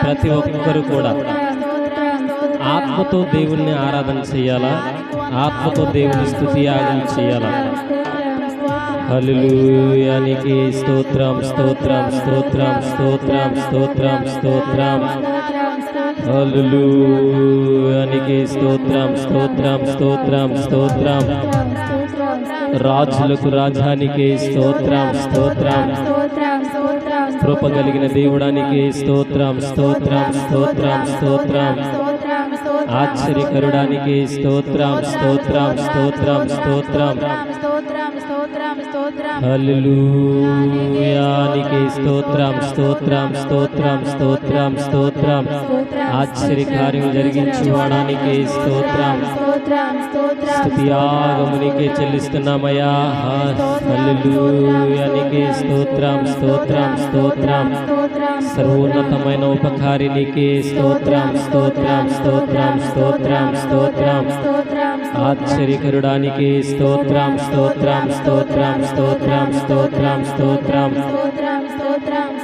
ప్రతి ఒక్కరు కూడా ఆత్మతో దేవుణ్ణి ఆరాధన చేయాలా, ఆత్మతో దేవుని స్తుతియాగం చేయాలా. హల్లెలూయానికి స్తోత్రం స్తోత్రం స్తోత్రం స్తోత్రం స్తోత్రం స్తోత్రం. హల్లెలూయానికి స్తోత్రం స్తోత్రం స్తోత్రం స్తోత్రం. రాజులకు రాజానికి స్తోత్రం స్తోత్రం. కృప కలిగిన దేవుడానికి స్తోత్రం స్తోత్రం స్తోత్రం స్తోత్రం. ఆశ్చర్యకరుడానికి స్తోత్రం స్తోత్రం స్తోత్రం స్తోత్రం. హల్లెలూయానికి స్తోత్రం స్తోత్రం స్తోత్రం స్తోత్రం స్తోత్రం. ఆశ్చర్యకార్యం జరిగించువాడానికి స్తోత్రం. స్తుతియాగమునికి చెల్లిస్తున్నామయ్యా. హల్లెలూయానికి స్తోత్రం స్తోత్రం స్తోత్రం. సర్వోన్నతమైన ఉపకారినికి స్తోత్రం స్తోత్రం స్తోత్రం స్తోత్రం స్తోత్రం. ఆశ్చర్యకరుడానికి స్తోత్రం స్తోత్రం స్తోత్రం స్తోత్రం స్తోత్రం స్తోత్రం.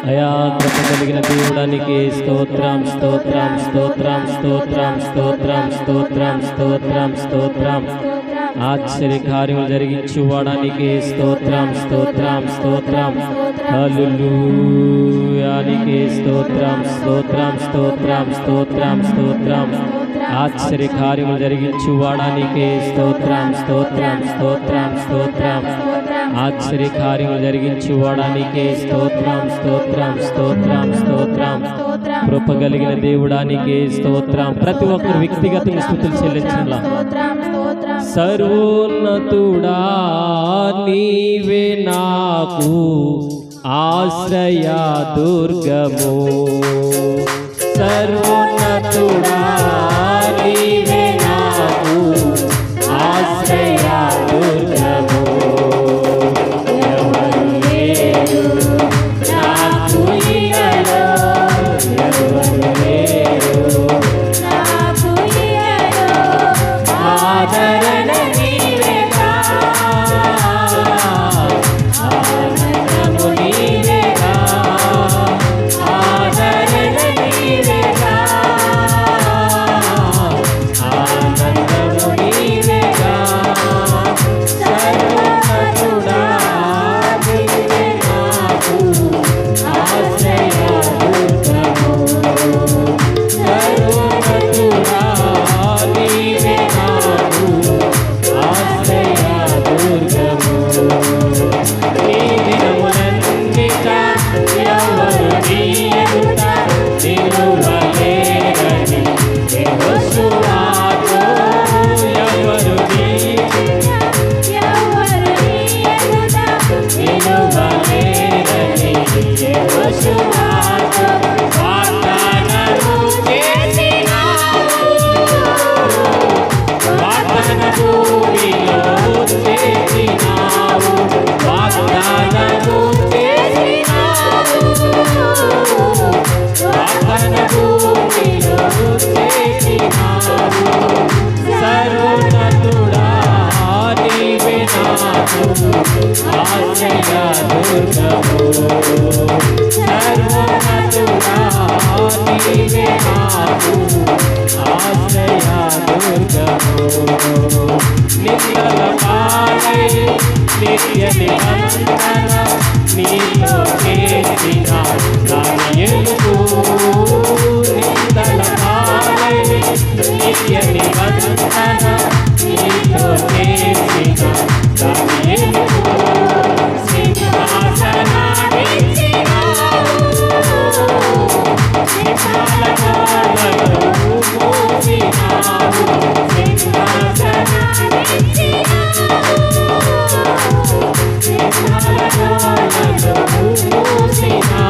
అయా కృప కలిగిన దేవుడానికి స్తోత్రం స్తోత్రం స్తోత్రం స్తోత్రం స్తోత్రం స్తోత్రం స్తోత్రం స్తోత్రం. ఆశ్చర్యకార్యం జరిగించువాడానికి స్తోత్రం స్తోత్రం స్తోత్రం. హల్లెలూయానికి స్తోత్రం స్తోత్రం స్తోత్రం స్తోత్రం స్తోత్రం. ఆశ్చర్యకార్యం జరిగించువాడానికి స్తోత్రం స్తోత్రం స్తోత్రం స్తోత్రం. ఆశ్చర్యకార్యం జరిగించువాడానికి స్తోత్రం స్తోత్రం స్తోత్రం స్తోత్రం. కృప కలిగిన దేవుడానికి స్తోత్రం. ప్రతి ఒక్కరు వ్యక్తిగతంగా స్తుతులు చెల్లించాలా. సర్వోన్నతుడా నీవే నాకు ఆశ్రయ దుర్గము. సర్వోన్నతుడా నీవే నాకు ఆశ్రయ దుర్గము. ఎవరు లేరు నాకు ఇలలో, ఎవరు లేరు నాకు ఇలలో. ఆదరణ నీవేగా, ఆనందము నీవేగా, ఆదరణ నీవేగా, ఆనందము నీవేగా. సర్వోన్నతుడా నీవే నాకు ఆశ్రయ దుర్గము. సర్వోన్నతుడా నీవే నాకు ఆశ్రయ దుర్గము. నీ దినములన్నిట ఎవరు నీ ఎదుట నిలువలేరని యెహోషువతో, ఎవరు నీ నిలువలేరని యెహోషువతో వాగ్దానము చేసినావు. వాగ్దాన భూమిలో చేసినావు, వాగ్దానము చేసినావు. వాగ్దాన భూమిలో చేసినావు. సర్వోన్నతుడా నీవే నాకు ఆశ్రయ దుర్గము. సర్వోన్నతుడా నీవే నాకు ఆశ్రయ దుర్గము. నిందల పాలై నిత్య నిబంధన నీతో చేసిన దాని ఎలుగు. నిందల పాలై నిత్య నిబంధన నీతో చేసిన దాని ఎలుగు. సింహాసనాన్నిచ్చినావు, సింహాలనాలను మోసినావు. సింహాసనాన్నిచ్చినావు, సింహాలనాలను మోసినావు.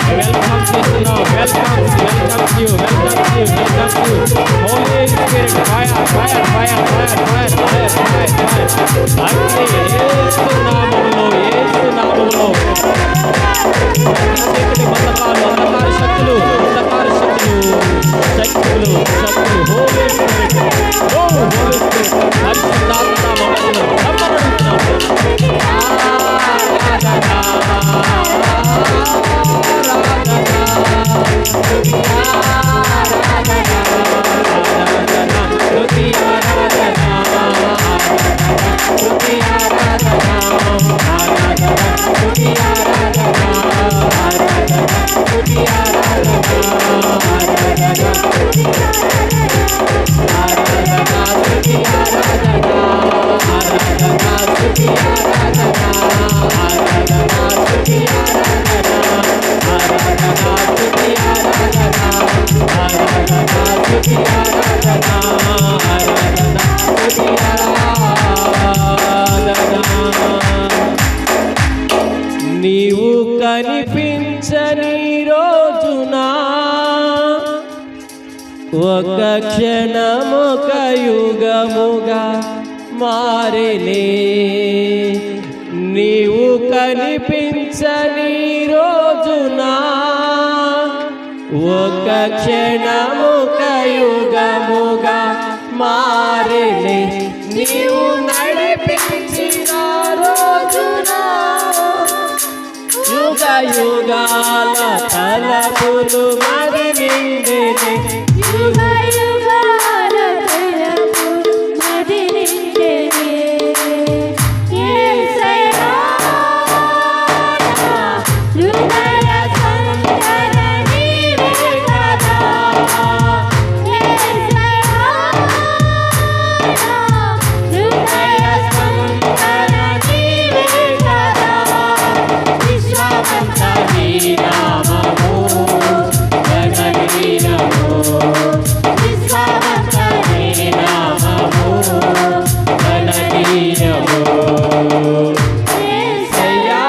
Welcome welcome you. Holy Spirit, fire. అగ్ని యేసు నామములో చీకటి బంధకాలు, అంధకార శక్తులు, Holy Spirit, Holy Spirit, పరిశుద్ధాత్మ మమ్మల్ని నీవు కనిపించని రోజున ఒక క్షణముక యుగముగా మారిలే. నీవు కనిపించని రోజున ఒక క్షణముక యుగముగా మారిలే. నీవు నడిపించిన రోజున యుగ యుగాల తలపులు మరి నిండినే. యుగ యుగాల తలపులు మరి నిండినే. యేసయ్యా హృదయ సంతర నీవే కదా. యేసయ్యా హృదయ సంతర నీవే కదా. విశ్వమంత నీ నామము గణనీయము. విశ్వమంత నీ నామము గణనీయము. యేసయ్యా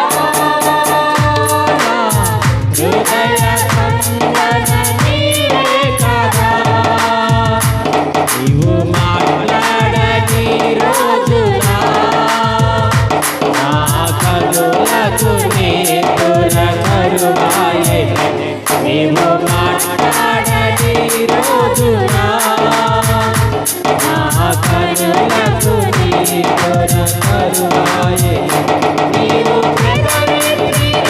హృదయ సంతన నీవే కదా. నీవు మాట్లాడని రోజున నా కనులకు నేతుల కరువాయే. నీవు మాట్లాడని రోజున నా కనులకు నేతుల కరువాయే. నీవు పెదవిప్పిన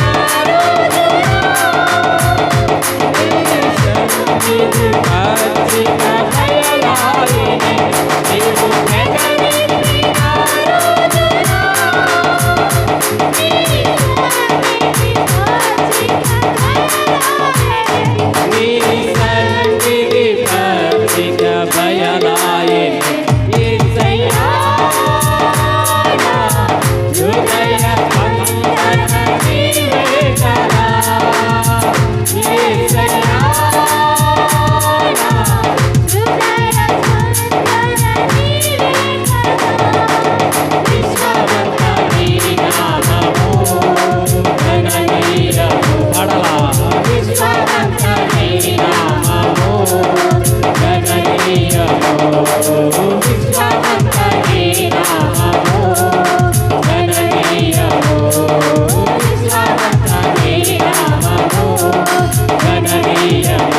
రోజున నీ సన్నిధి పచ్చిక బయలాయెనే. నీవు పెదవిప్పిన రోజున నీ సన్నిధి పచ్చిక బయలాయెనే. నీ సన్నిధి పచ్చిక బయలాయెనే. యేసయ్యా హృదయ స్పందన నీవే కదా. యేసయ్యా హృదయ స్పందన నీవే కదా. విశ్వమంత నీ నామము గణనీయము. పడలా. విశ్వమంత నీ నామము గణనీయము. విశ్వమంత నీ నామము గణనీయము. విశ్వమంత నీ నామము గణనీయము.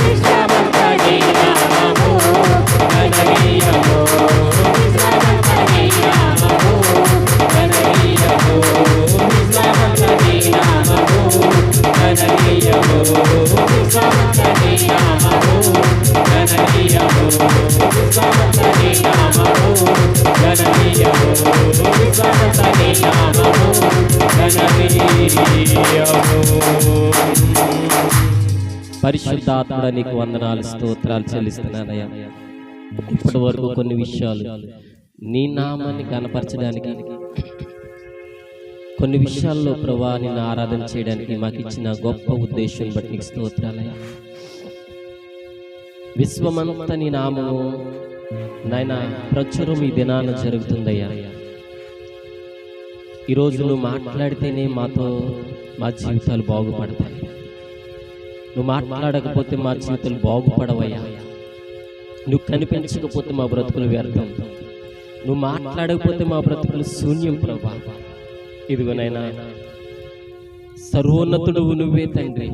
విశ్వమంత నీ నామము గణనీయము. విశ్వమంత నీ నామము గణనీయము. విశ్వమంత నీ నామము గణనీయము. విశ్వమంత నీ నామము గణనీయము. విశ్వమంత నీ నామము గణనీయము. విశ్వమంత నీ నామము గణనీయము. పరిశుద్ధాత్మ నీకు వందనాలు, స్తోత్రాలు చెల్లిస్తున్నానయ్యా. ఇప్పటి వరకు కొన్ని విషయాలు నీ నామాన్ని కనపరచడానికి, కొన్ని విషయాల్లో ప్రభువా నిన్ను ఆరాధన చేయడానికి మాకు ఇచ్చిన గొప్ప ఉద్దేశం బట్టి నీకు స్తోత్రాలయ్యా. విశ్వమంత నీ నామము నాయన ప్రచురం ఈ దినాన జరుగుతుందయ్యా. ఈరోజు నువ్వు మాట్లాడితేనే మా జీవితాలు బాగుపడతాయి. నువ్వు మాట్లాడకపోతే మా జీవితాలు బాగుపడవయ్యా. నువ్వు కనిపించకపోతే మా బ్రతుకులు వ్యర్థం. నువ్వు మాట్లాడకపోతే మా బ్రతుకులు శూన్యం ప్రభా. ఇదిగోనైనా సర్వోన్నతుడువు నువ్వే తండ్రి,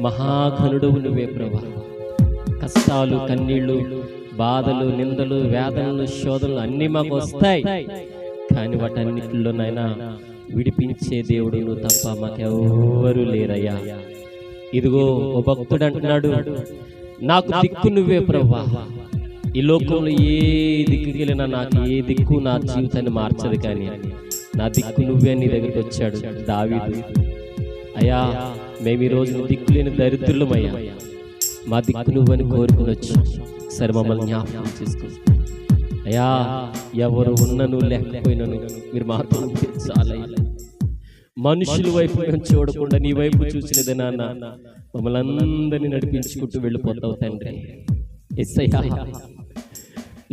మహాఘనుడవు నువ్వే ప్రభా. కష్టాలు, కన్నీళ్లు, బాధలు, నిందలు, వేదనలు, శోధనలు అన్నీ మాకు వస్తాయి. కానీ వాటన్నిటిలోనైనా విడిపించే దేవుడు నువ్వు తప్ప మాకెవ్వరూ లేరయ్యా. ఇదిగో ఓ భక్తుడు అంటున్నాడు, నాకు దిక్కు నువ్వే ప్రభా. ఈ లోకంలో ఏ దిక్కుకి వెళ్ళినా నాకు ఏ దిక్కు నా జీవితాన్ని మార్చదు, కానీ నా దిక్కు నువ్వే. నీ దగ్గరికి వచ్చాడు దావీదు. అయ్యా, మేము ఈరోజు దిక్కు లేని దరిద్రులమయ్యా, మా దిక్కు నువ్వని కోరుకుని వచ్చాం. సరే, మమ్మల్ని జ్ఞాపకం చేసుకో అయ్యా. ఎవరు ఉన్నను లేకపోయినను మీరు మాతో ఉంటే చాలయ్యా. మనుషుల వైపు మేము చూడకుండా నీ వైపు చూసినదే నాన్న, మమ్మల్ని అందరినీ నడిపించుకుంటూ వెళ్ళిపోతావు తండ్రి. యేసయ్యా,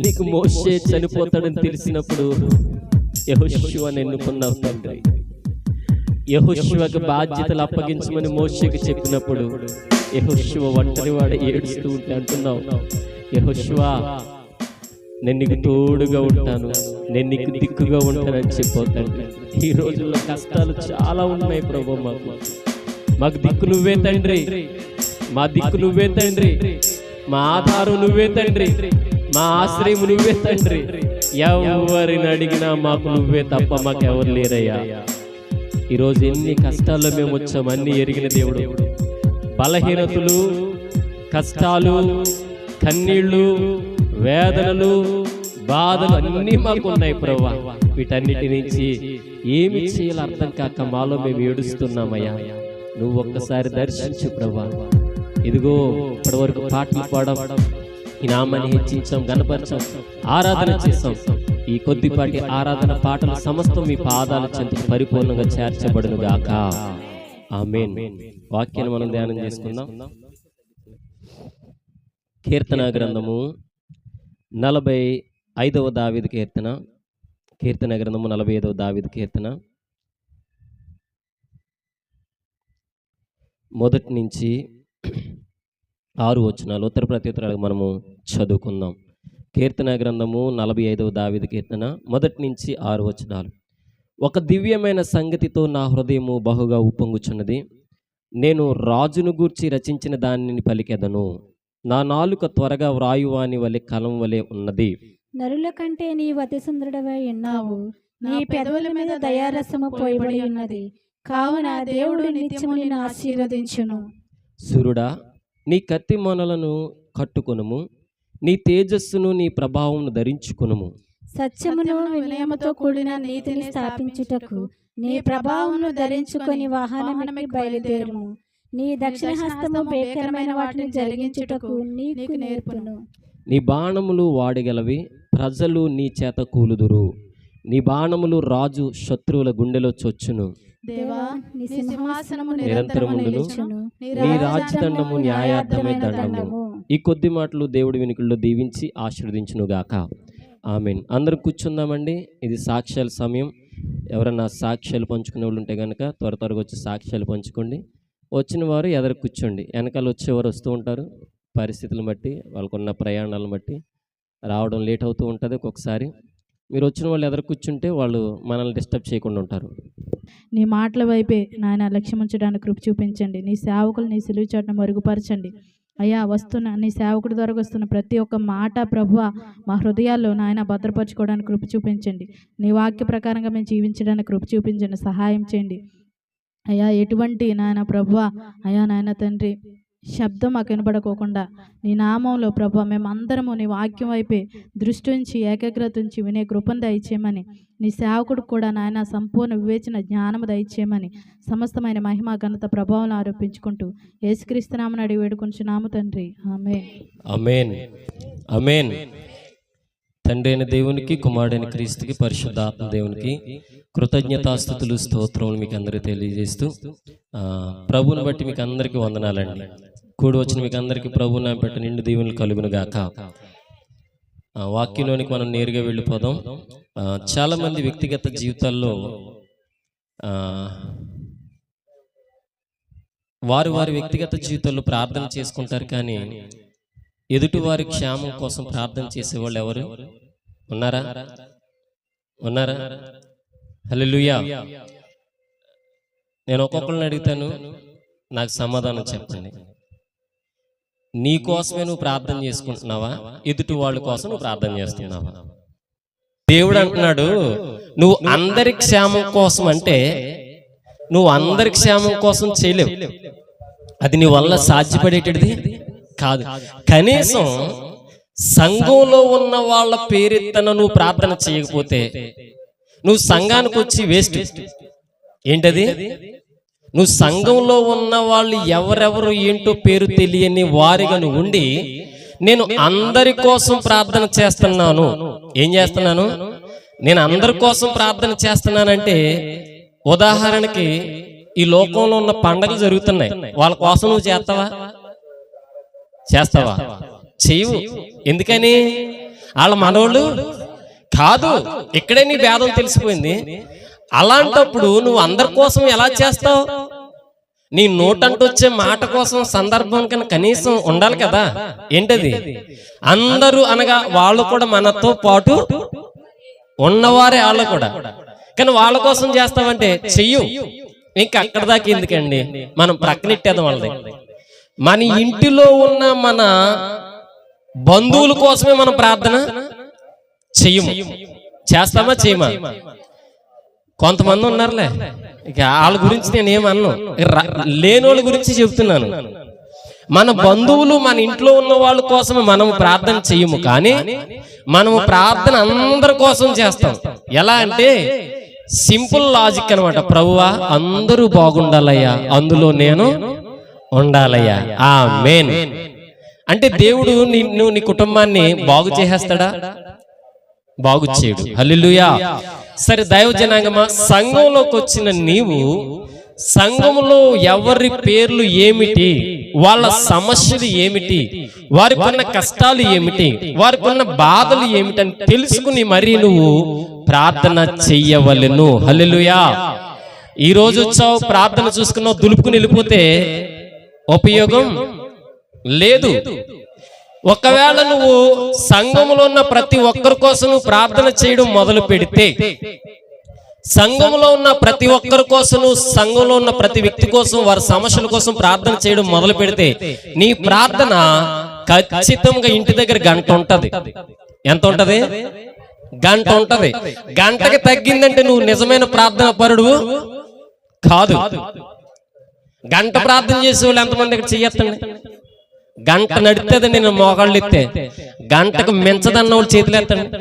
నీకు మోషే చనిపోతాడని తెలిసినప్పుడు యెహోషువను ఎన్నుకున్నావు తండ్రి. యెహోషువకు బాధ్యతలు అప్పగించమని మోషేకి చెప్పినప్పుడు యెహోషువ ఒంటరివాడు ఏడుస్తూ ఉంటే అంటున్నావు, యెహోషువా, నేను నీకు తోడుగా ఉంటాను, నేను నీకు దిక్కుగా ఉంటానని చెప్పావు తండ్రి. ఈ రోజుల్లో కష్టాలు చాలా ఉన్నాయి ప్రభు. మాకు దిక్కు నువ్వే తండ్రి, మా దిక్కు నువ్వే తండ్రి, మా ఆధారం నువ్వే తండ్రి, మా ఆశ్రయం నువ్వే తండ్రి. ఎవరిని అడిగినా మాకు నువ్వే తప్ప మాకెవరు లేరయ్యా. ఈరోజు ఎన్ని కష్టాల్లో మేము వచ్చాము అన్ని ఎరిగిన దేవుడు. బలహీనతలు, కష్టాలు, కన్నీళ్లు, వేదనలు, బాధలు అన్నీ మాకు ఉన్నాయి ప్రభా. వీటన్నిటి నుంచి ఏమి చేయాలో అర్థం కాక మాలో మేము ఏడుస్తున్నామయ్యా. నువ్వు ఒక్కసారి దర్శించు ప్రభా. ఇదిగో ఇప్పటి వరకు పాటలు పాడడం, ఈ నామాన్ని హెచ్చించాం, గణపరచాం, ఆరాధన చేస్తాం. ఈ కొద్దిపాటి ఆరాధన పాటలు సమస్తం మీ పాదాల చెంతకు పరిపూర్ణంగా చేర్చబడును గాక. ఆమేన్. వాక్యాన్ని మనం ధ్యానం చేసుకుందాం. కీర్తన గ్రంథము 45వ దావీదు కీర్తన. కీర్తన గ్రంథము 45వ దావీదు కీర్తన 1 నుంచి 6 వచనాలు ఉత్తర ప్రత్యుత్తరాలు మనము చదువుకుందాం. కీర్తన గ్రంథము 45వ దావీదు కీర్తన 1 నుంచి 6 వచనాలు. ఒక దివ్యమైన సంగతితో నా హృదయము బహుగా ఉప్పొంగుచున్నది. నేను రాజును గూర్చి రచించిన దానిని పలికెదను. నా నాలుక త్వరగా వ్రాయువాని వలె కలం వలె ఉన్నది. నరుల కంటే నీవు అతి సుందరుడవై ఉన్నావు. నీ పెదవుల మీద దయారసము పోయబడి ఉన్నది. కావున దేవుడు నిత్యము నిన్ను ఆశీర్వదించును. సూర్యుడా, నీ కత్తి మొనలను కట్టుకొనుము, నీ తేజస్సును నీ ప్రభావమును ధరించుకొనుము. సత్యమును వినయముతో కూడిన నీతిని స్థాపించుటకు నీ ప్రభావమును ధరించుకొని వాహనమెక్కి బయలుదేరుము. నీ దక్షిణ హస్తము భీకరమైన వాటిని జరిగించుటకు నీకు నేర్పును. నీ బాణములు వాడగలవి, ప్రజలు నీ చేత కూలుదురు. నీ బాణములు రాజు శత్రువుల గుండెలో చొచ్చును. దేవా, నీ సింహాసనము నిరంతరముండును, నీ రాజదండము న్యాయార్థమే దండము. ఈ కొద్ది మాటలు దేవుడి వెనుకల్లో దీవించి ఆశీర్వదించునుగాక. ఆమేన్. అందరూ కూర్చుందామండి. ఇది సాక్ష్యాల సమయం. ఎవరన్నా సాక్ష్యాలు పంచుకునే వాళ్ళు ఉంటే కనుక త్వరగా వచ్చి సాక్ష్యాలు పంచుకోండి. వచ్చిన వారు ఎదురు కూర్చోండి. వెనకాల వచ్చేవారు వస్తూ ఉంటారు. పరిస్థితులను బట్టి, వాళ్ళకున్న ప్రయాణాలను బట్టి రావడం లేట్ అవుతూ ఉంటుంది. ఒక్కొక్కసారి మీరు వచ్చిన వాళ్ళు ఎదురు కూర్చుంటే వాళ్ళు మనల్ని డిస్టర్బ్ చేయకుండా ఉంటారు. నీ మాటల వైపే నాయన లక్ష్యం ఉంచడానికి కృప చూపించండి. నీ సేవకులు నీ సిలువ చాటును మరుగుపరచండి అయ్యా. వస్తున్న నీ సేవకుడి ద్వారా వస్తున్న ప్రతి ఒక్క మాట ప్రభువా మా హృదయాల్లో నాయన భద్రపరచుకోవడానికి కృప చూపించండి. నీ వాక్య ప్రకారంగా మేము జీవించడానికి కృప చూపించండి, సహాయం చేయండి అయ్యా. ఎటువంటి నాయన ప్రభువా అయ్యా నాయన తండ్రి శబ్దం మాకు వినబడకోకుండా నీ నామంలో ప్రభువా మేము అందరము నీ వాక్యం వైపే దృష్టి ఉంచి ఏకాగ్రత ఉంచి వినే కృపను దయచేయమని, నీ సేవకుడికి కూడా నాయన సంపూర్ణ వివేచన జ్ఞానము దయచేయమని సమస్తమైన మహిమ ఘనత ప్రభావం ఆరోపించుకుంటూ యేసుక్రీస్తు నామమున అడిగి వేడుకొంచున్నాము తండ్రి. ఆమేన్. ఆమేన్. ఆమేన్. తండ్రి అయిన దేవునికి, కుమారుడైన క్రీస్తుకి, పరిశుద్ధాత్మ దేవునికి కృతజ్ఞతాస్తుతులు స్తోత్రములు మీకు అందరికీ తెలియజేస్తూ ప్రభువుని బట్టి మీకు అందరికీ వందనాలండి. కూడి వచ్చిన మీకు అందరికీ ప్రభువు నామమున పెట్ట నిండు దీవెనలు కలుగును గాక. వాక్యంలోనికి మనం నేరుగా వెళ్ళిపోదాం. చాలామంది వ్యక్తిగత జీవితాల్లో వారి వారి వ్యక్తిగత జీవితాల్లో ప్రార్థన చేసుకుంటారు, కానీ ఎదుటి వారి క్షేమం కోసం ప్రార్థన చేసేవాళ్ళు ఎవరు ఉన్నారా? ఉన్నారా? హల్లెలూయా. నేను ఒక్కొక్కరిని అడుగుతాను, నాకు సమాధానం చెప్పండి. నీ కోసమే నువ్వు ప్రార్థన చేసుకుంటున్నావా? ఎదుటి వాళ్ళ కోసం నువ్వు ప్రార్థన చేస్తున్నావా? దేవుడు అంటున్నాడు, నువ్వు అందరి క్షేమం కోసం అంటే నువ్వు అందరి క్షేమం కోసం చేయలేవు, అది నీ వల్ల సాధ్యపడేటది కాదు. కనీసం సంఘంలో ఉన్న వాళ్ళ పేరెత్తన నువ్వు ప్రార్థన చేయకపోతే నువ్వు సంఘానికి వచ్చి వేస్ట్. ఏంటది? నువ్వు సంఘంలో ఉన్న వాళ్ళు ఎవరెవరు ఏంటో పేరు తెలియని వారిగా నువ్వు ఉండి, నేను అందరి కోసం ప్రార్థన చేస్తున్నాను. ఏం చేస్తున్నాను? నేను అందరి కోసం ప్రార్థన చేస్తున్నానంటే, ఉదాహరణకి ఈ లోకంలో ఉన్న పండగలు జరుగుతున్నాయి, వాళ్ళ కోసం నువ్వు చేస్తావా? చేస్తావా? చెయ్యవు. ఎందుకని? వాళ్ళ మనోళ్ళు కాదు. ఇక్కడే నీ భేదం తెలిసిపోయింది. అలాంటప్పుడు నువ్వు అందరి కోసం ఎలా చేస్తావు? నీ నోటంటూ వచ్చే మాట కోసం సందర్భం కన్నా కనీసం ఉండాలి కదా. ఏంటది? అందరూ అనగా వాళ్ళు కూడా మనతో పాటు ఉన్నవారే, వాళ్ళు కూడా. కానీ వాళ్ళ కోసం చేస్తావంటే చెయ్యు. ఇంకా అక్కడ దాకా ఎందుకండి, మనం ప్రక్కనెట్టేద్దాం వాళ్ళది. మన ఇంటిలో ఉన్న మన బంధువుల కోసమే మనం ప్రార్థన చెయ్యము. చేస్తామా? చేయమా? కొంతమంది ఉన్నారులే, ఇక వాళ్ళ గురించి నేనేమన్ను, లేని వాళ్ళ గురించి చెప్తున్నాను. మన బంధువులు, మన ఇంట్లో ఉన్న వాళ్ళ కోసం మనం ప్రార్థన చెయ్యము, కానీ మనము ప్రార్థన అందరి కోసం చేస్తాం. ఎలా అంటే సింపుల్ లాజిక్ అనమాట. ప్రభువా, అందరూ బాగుండాలయ్యా, అందులో నేను ఉండాలయ్యా. ఆమేన్. అంటే దేవుడు నిన్ను, నీ కుటుంబాన్ని బాగు చేసేస్తాడా? బాగు చేయడు. హల్లెలూయా. సరే దైవ జనాంగమా, సంఘంలోకి వచ్చిన నీవు సంఘంలో ఎవరి పేర్లు ఏమిటి, వాళ్ళ సమస్యలు ఏమిటి, వారికి ఉన్న కష్టాలు ఏమిటి, వారికి ఉన్న బాధలు ఏమిటని తెలుసుకుని మరి నువ్వు ప్రార్థన చెయ్యవలెను. హల్లెలూయా. ఈ రోజు వచ్చావు, ప్రార్థన చూసుకున్నావు, దులుపుకుని వెళ్ళిపోతే ఉపయోగం లేదు. ఒకవేళ నువ్వు సంఘంలో ఉన్న ప్రతి ఒక్కరి కోసం నువ్వు ప్రార్థన చేయడం మొదలు పెడితే, సంఘంలో ఉన్న ప్రతి ఒక్కరి కోసం, సంఘంలో ఉన్న ప్రతి వ్యక్తి కోసం, వారి సమస్యల కోసం ప్రార్థన చేయడం మొదలు పెడితే, నీ ప్రార్థన ఖచ్చితంగా ఇంటి దగ్గర గంట ఉంటది. ఎంత ఉంటది? గంట ఉంటది. గంటకి తగ్గిందంటే నువ్వు నిజమైన ప్రార్థన పరుడు కాదు. గంట ప్రార్థన చేసే వాళ్ళు ఎంతమంది ఇక్కడ చెయ్యొద్దండి. గంట నడితేది నేను మోకాళ్ళు ఎత్తే, గంటకు మించదన్న వాళ్ళు చేతులు ఎత్తండి.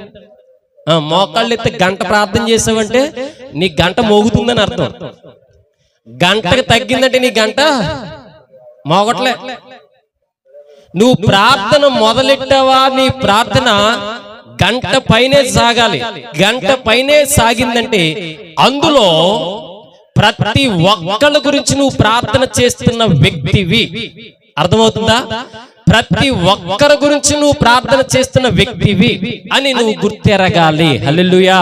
మోకాళ్ళు ఎత్తే గంట ప్రార్థన చేసావంటే నీ గంట మోగుతుందని అర్థం. గంటకు తగ్గిందంటే నీ గంట మోగట్లే. నువ్వు ప్రార్థన మొదలెట్టావా, నీ ప్రార్థన గంట పైనే సాగాలి. గంట పైనే సాగిందంటే అందులో ప్రతి ఒక్కళ్ళ గురించి నువ్వు ప్రార్థన చేస్తున్న వ్యక్తివి. అర్థమవుతుందా? ప్రతి ఒక్కరి గురించి నువ్వు ప్రార్థన చేస్తున్న వ్యక్తివి అని నువ్వు గుర్తెరగాలి. హల్లెలూయా.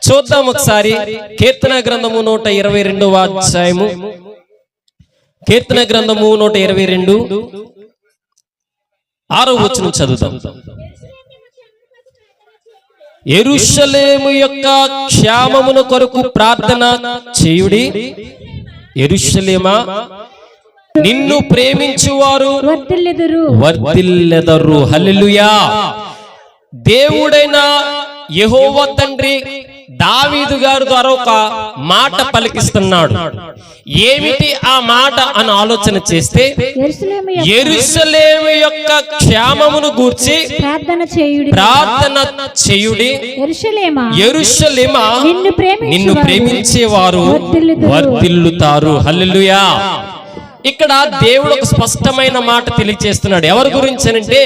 చూద్దాం ఒకసారి కీర్తన గ్రంథము 122వ అధ్యాయము. కీర్తన గ్రంథము 122 6వ వచనం చదువుతాం. యెరూషలేము యొక్క క్షేమమును కొరకు ప్రార్థన చేయుడి. యెరూషలేమా, నిన్ను ప్రేమించువారు వర్ధిల్లెదరు. హల్లెలూయా. దేవుడైన యెహోవా తండ్రి దావీదు గారి ద్వారా ఒక మాట పలికిస్తున్నాడు. ఏమిటి ఆ మాట అని ఆలోచన చేస్తే, యెరూషలేము యొక్క క్షేమమును గూర్చి ప్రార్థన చేయుడి. యెరూషలేమా, నిన్ను ప్రేమించేవారు వర్ధిల్లుతారు. హల్లెలూయా. ఇక్కడ దేవుడు ఒక స్పష్టమైన మాట తెలియజేస్తున్నాడు. ఎవరి గురించి అంటే